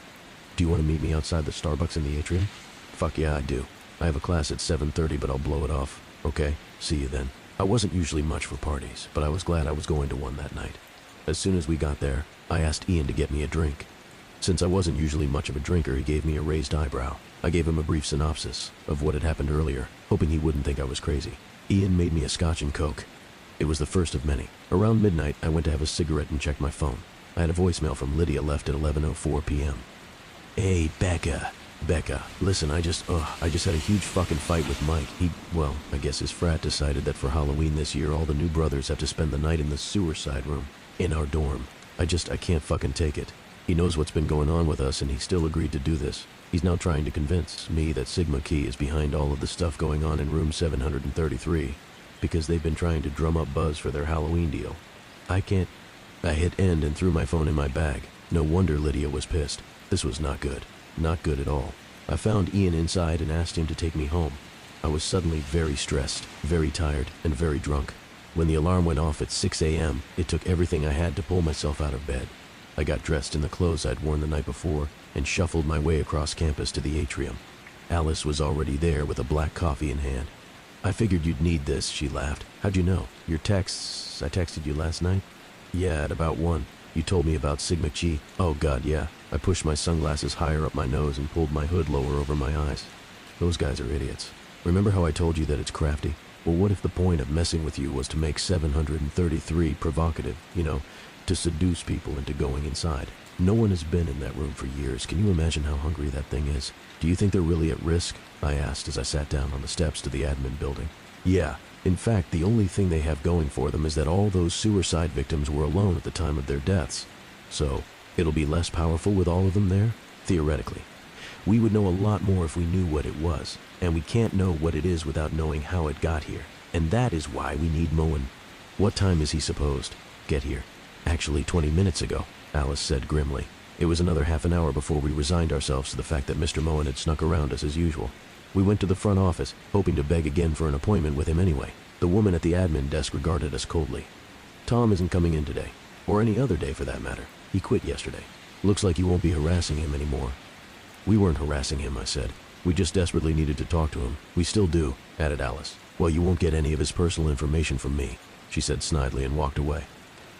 Do you want to meet me outside the Starbucks in the atrium? Fuck yeah, I do. I have a class at 7:30, but I'll blow it off. Okay? See you then. I wasn't usually much for parties, but I was glad I was going to one that night. As soon as we got there, I asked Ian to get me a drink. Since I wasn't usually much of a drinker, he gave me a raised eyebrow. I gave him a brief synopsis of what had happened earlier, hoping he wouldn't think I was crazy. Ian made me a scotch and coke. It was the first of many. Around midnight, I went to have a cigarette and checked my phone. I had a voicemail from Lydia left at 11:04 p.m. Hey, Becca, listen, I just had a huge fucking fight with Mike. I guess his frat decided that for Halloween this year, all the new brothers have to spend the night in the sewer side room, in our dorm. I can't fucking take it. He knows what's been going on with us, and he still agreed to do this. He's now trying to convince me that Sigma Key is behind all of the stuff going on in room 733, because they've been trying to drum up buzz for their Halloween deal. I hit end and threw my phone in my bag. No wonder Lydia was pissed. This was not good. Not good at all. I found Ian inside and asked him to take me home. I was suddenly very stressed, very tired, and very drunk. When the alarm went off at 6 a.m., it took everything I had to pull myself out of bed. I got dressed in the clothes I'd worn the night before and shuffled my way across campus to the atrium. Alice was already there with a black coffee in hand. I figured you'd need this, she laughed. How'd you know? Your texts, I texted you last night? Yeah, at about 1. You told me about Sigma Chi. Oh god, yeah. I pushed my sunglasses higher up my nose and pulled my hood lower over my eyes. Those guys are idiots. Remember how I told you that it's crafty? Well, what if the point of messing with you was to make 733 provocative, to seduce people into going inside? No one has been in that room for years. Can you imagine how hungry that thing is? Do you think they're really at risk? I asked as I sat down on the steps to the admin building. Yeah. In fact, the only thing they have going for them is that all those suicide victims were alone at the time of their deaths. So, it'll be less powerful with all of them there? Theoretically. We would know a lot more if we knew what it was, and we can't know what it is without knowing how it got here. And that is why we need Moen. What time is he supposed get here? Actually, 20 minutes ago, Alice said grimly. It was another half an hour before we resigned ourselves to the fact that Mr. Moen had snuck around us as usual. We went to the front office, hoping to beg again for an appointment with him anyway. The woman at the admin desk regarded us coldly. Tom isn't coming in today, or any other day for that matter. He quit yesterday. Looks like you won't be harassing him anymore. We weren't harassing him, I said. We just desperately needed to talk to him. We still do, added Alice. Well, you won't get any of his personal information from me, she said snidely and walked away.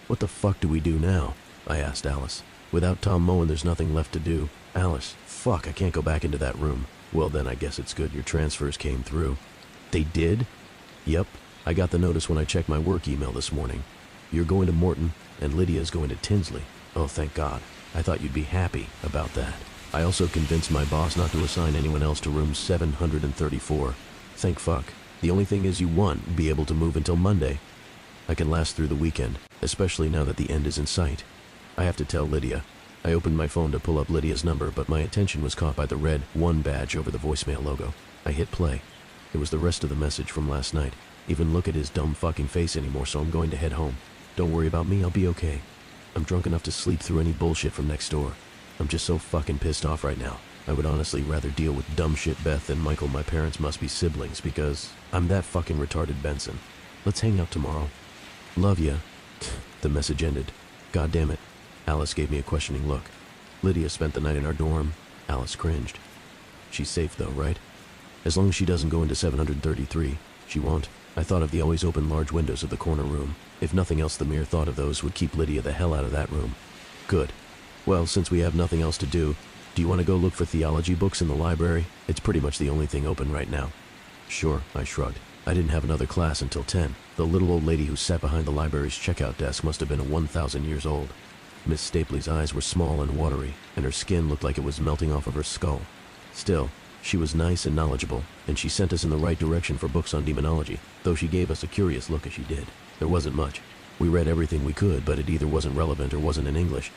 What the fuck do we do now? I asked Alice. Without Tom Moen, there's nothing left to do. Alice, fuck, I can't go back into that room. Well, then I guess it's good your transfers came through. They did? Yep. I got the notice when I checked my work email this morning. You're going to Morton, and Lydia's going to Tinsley. Oh, thank God. I thought you'd be happy about that. I also convinced my boss not to assign anyone else to room 734. Thank fuck. The only thing is you won't be able to move until Monday. I can last through the weekend, especially now that the end is in sight. I have to tell Lydia. I opened my phone to pull up Lydia's number, but my attention was caught by the red 1 badge over the voicemail logo. I hit play. It was the rest of the message from last night. Even look at his dumb fucking face anymore, so I'm going to head home. Don't worry about me, I'll be okay. I'm drunk enough to sleep through any bullshit from next door. I'm just so fucking pissed off right now. I would honestly rather deal with dumb shit Beth than Michael. My parents must be siblings because I'm that fucking retarded Benson. Let's hang out tomorrow. Love ya. The message ended. God damn it. Alice gave me a questioning look. Lydia spent the night in our dorm. Alice cringed. She's safe though, right? As long as she doesn't go into 733, she won't. I thought of the always open large windows of the corner room. If nothing else, the mere thought of those would keep Lydia the hell out of that room. Good. Well, since we have nothing else to do you want to go look for theology books in the library? It's pretty much the only thing open right now. Sure, I shrugged. I didn't have another class until 10. The little old lady who sat behind the library's checkout desk must have been 1,000 years old. Miss Stapley's eyes were small and watery, and her skin looked like it was melting off of her skull. Still, she was nice and knowledgeable, and she sent us in the right direction for books on demonology, though she gave us a curious look as she did. There wasn't much. We read everything we could, but it either wasn't relevant or wasn't in English.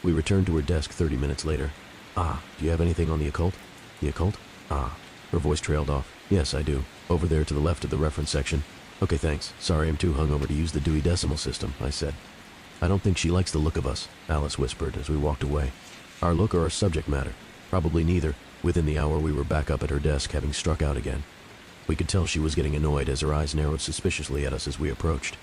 We returned to her desk 30 minutes later. Ah, do you have anything on the occult? The occult? Ah. Her voice trailed off. Yes, I do. Over there to the left of the reference section. Okay, thanks. Sorry, I'm too hungover to use the Dewey Decimal System, I said. I don't think she likes the look of us, Alice whispered as we walked away. Our look or our subject matter? Probably neither. Within the hour, we were back up at her desk, having struck out again. We could tell she was getting annoyed as her eyes narrowed suspiciously at us as we approached.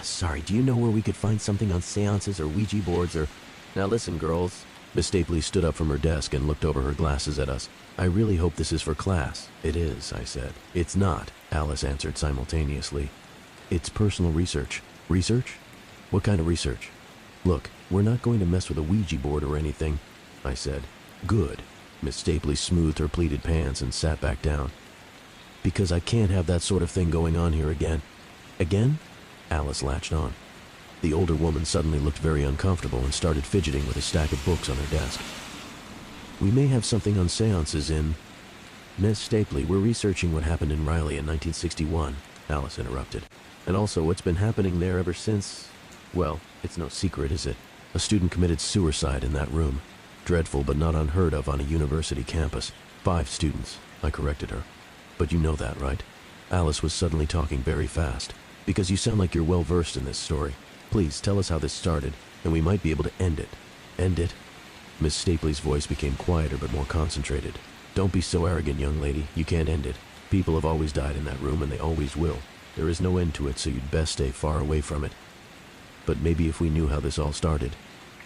Sorry, do you know where we could find something on seances or Ouija boards or... Now listen, girls. Miss Stapley stood up from her desk and looked over her glasses at us. I really hope this is for class. It is, I said. It's not, Alice answered simultaneously. It's personal research. Research? What kind of research? Look, we're not going to mess with a Ouija board or anything, I said. Good. Miss Stapley smoothed her pleated pants and sat back down. Because I can't have that sort of thing going on here again. Again? Alice latched on. The older woman suddenly looked very uncomfortable and started fidgeting with a stack of books on her desk. We may have something on seances in... Miss Stapley, we're researching what happened in Riley in 1961, Alice interrupted. And also what's been happening there ever since... Well, it's no secret, is it? A student committed suicide in that room. Dreadful, but not unheard of on a university campus. 5 students, I corrected her. But you know that, right? Alice was suddenly talking very fast. Because you sound like you're well versed in this story. Please tell us how this started, and we might be able to end it. End it? Miss Stapley's voice became quieter but more concentrated. Don't be so arrogant, young lady. You can't end it. People have always died in that room, and they always will. There is no end to it, so you'd best stay far away from it. But maybe if we knew how this all started.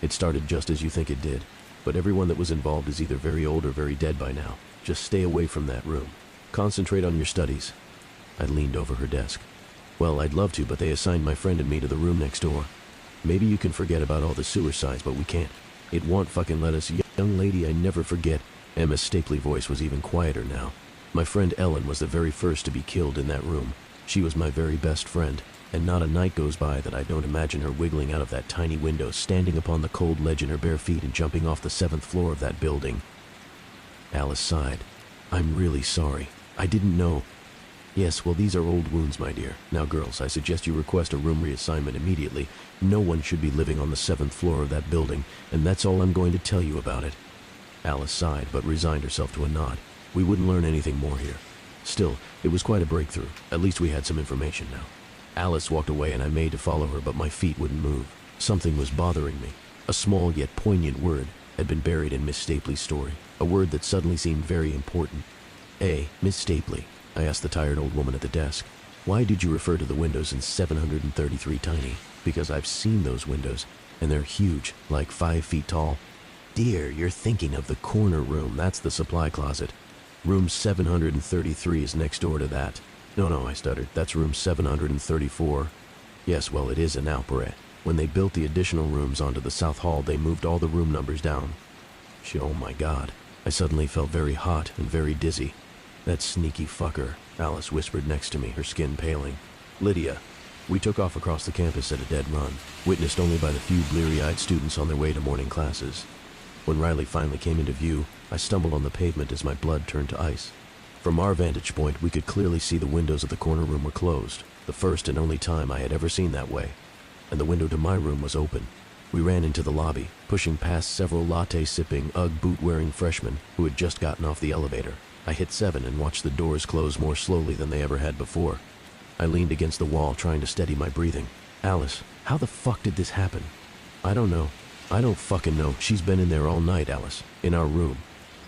It started just as you think it did. But everyone that was involved is either very old or very dead by now. Just stay away from that room. Concentrate on your studies. I leaned over her desk. Well, I'd love to, but they assigned my friend and me to the room next door. Maybe you can forget about all the suicides, but we can't. It won't fucking let us. Young lady, I never forget. Emma's Stapley voice was even quieter now. My friend Ellen was the very first to be killed in that room. She was my very best friend, and not a night goes by that I don't imagine her wiggling out of that tiny window, standing upon the cold ledge in her bare feet and jumping off the 7th floor of that building. Alice sighed. I'm really sorry. I didn't know. Yes, well, these are old wounds, my dear. Now, girls, I suggest you request a room reassignment immediately. No one should be living on the 7th floor of that building, and that's all I'm going to tell you about it. Alice sighed, but resigned herself to a nod. We wouldn't learn anything more here. Still, it was quite a breakthrough. At least we had some information now. Alice walked away, and I made to follow her, but my feet wouldn't move. Something was bothering me. A small yet poignant word had been buried in Miss Stapley's story. A word that suddenly seemed very important. Miss Stapley, I asked the tired old woman at the desk. Why did you refer to the windows in 733 tiny? Because I've seen those windows, and they're huge, like 5 feet tall. Dear, you're thinking of the corner room. That's the supply closet. Room 733 is next door to that. No, I stuttered. That's room 734. Yes, well, it is an outbreak. When they built the additional rooms onto the south hall, they moved all the room numbers down. Oh my God. I suddenly felt very hot and very dizzy. That sneaky fucker, Alice whispered next to me, her skin paling. Lydia. We took off across the campus at a dead run, witnessed only by the few bleary-eyed students on their way to morning classes. When Riley finally came into view, I stumbled on the pavement as my blood turned to ice. From our vantage point, we could clearly see the windows of the corner room were closed, the first and only time I had ever seen that way, and the window to my room was open. We ran into the lobby, pushing past several latte-sipping, Ugg boot-wearing freshmen who had just gotten off the elevator. I hit 7 and watched the doors close more slowly than they ever had before. I leaned against the wall, trying to steady my breathing. Alice, how the fuck did this happen? I don't know. I don't fucking know. She's been in there all night, Alice. In our room.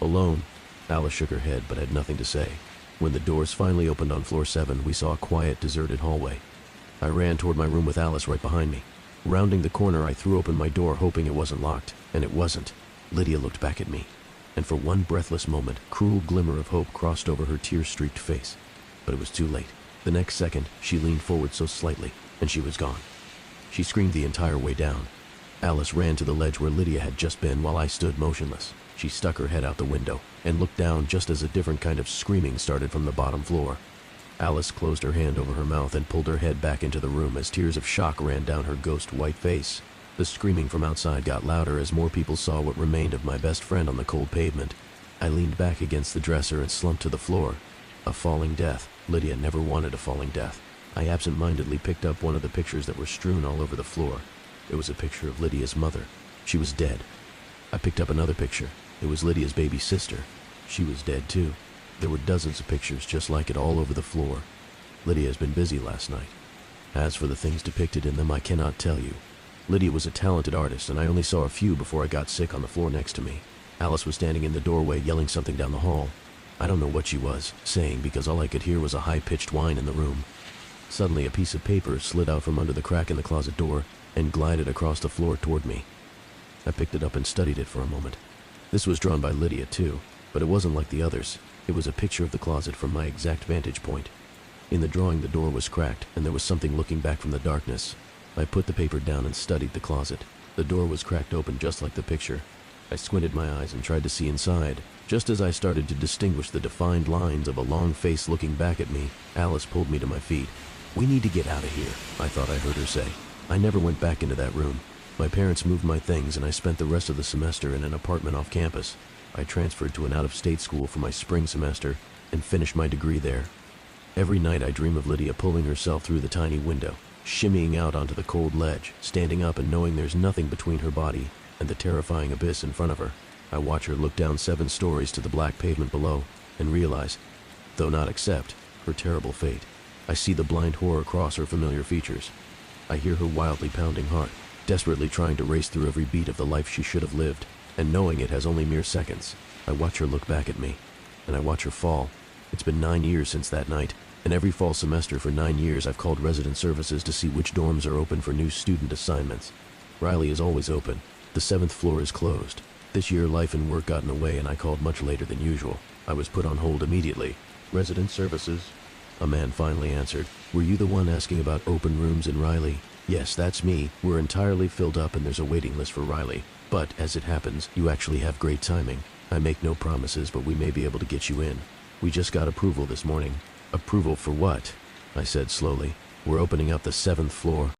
Alone. Alice shook her head, but had nothing to say. When the doors finally opened on floor 7, we saw a quiet, deserted hallway. I ran toward my room with Alice right behind me. Rounding the corner, I threw open my door, hoping it wasn't locked. And it wasn't. Lydia looked back at me. And for one breathless moment, cruel glimmer of hope crossed over her tear-streaked face. But it was too late. The next second, she leaned forward so slightly, and she was gone. She screamed the entire way down. Alice ran to the ledge where Lydia had just been while I stood motionless. She stuck her head out the window and looked down just as a different kind of screaming started from the bottom floor. Alice closed her hand over her mouth and pulled her head back into the room as tears of shock ran down her ghost-white face. The screaming from outside got louder as more people saw what remained of my best friend on the cold pavement. I leaned back against the dresser and slumped to the floor. A falling death. Lydia never wanted a falling death. I absent-mindedly picked up one of the pictures that were strewn all over the floor. It was a picture of Lydia's mother. She was dead. I picked up another picture. It was Lydia's baby sister. She was dead too. There were dozens of pictures just like it all over the floor. Lydia has been busy last night. As for the things depicted in them, I cannot tell you. Lydia was a talented artist, and I only saw a few before I got sick on the floor next to me. Alice was standing in the doorway yelling something down the hall. I don't know what she was saying because all I could hear was a high-pitched whine in the room. Suddenly, a piece of paper slid out from under the crack in the closet door and glided across the floor toward me. I picked it up and studied it for a moment. This was drawn by Lydia, too, but it wasn't like the others. It was a picture of the closet from my exact vantage point. In the drawing, the door was cracked, and there was something looking back from the darkness. I put the paper down and studied the closet. The door was cracked open just like the picture. I squinted my eyes and tried to see inside. Just as I started to distinguish the defined lines of a long face looking back at me, Alice pulled me to my feet. "We need to get out of here," I thought I heard her say. I never went back into that room. My parents moved my things, and I spent the rest of the semester in an apartment off campus. I transferred to an out-of-state school for my spring semester and finished my degree there. Every night I dream of Lydia pulling herself through the tiny window, shimmying out onto the cold ledge, standing up and knowing there's nothing between her body and the terrifying abyss in front of her. I watch her look down 7 stories to the black pavement below and realize, though not accept, her terrible fate. I see the blind horror cross her familiar features. I hear her wildly pounding heart, desperately trying to race through every beat of the life she should have lived, and knowing it has only mere seconds. I watch her look back at me, and I watch her fall. It's been 9 years since that night, and every fall semester for 9 years I've called resident services to see which dorms are open for new student assignments. Riley is always open. The 7th floor is closed. This year life and work got in the way and I called much later than usual. I was put on hold immediately. "Resident services?" A man finally answered. "Were you the one asking about open rooms in Riley?" "Yes, that's me. We're entirely filled up and there's a waiting list for Riley. But, as it happens, you actually have great timing. I make no promises, but we may be able to get you in. We just got approval this morning." "Approval for what?" I said slowly. "We're opening up the 7th floor."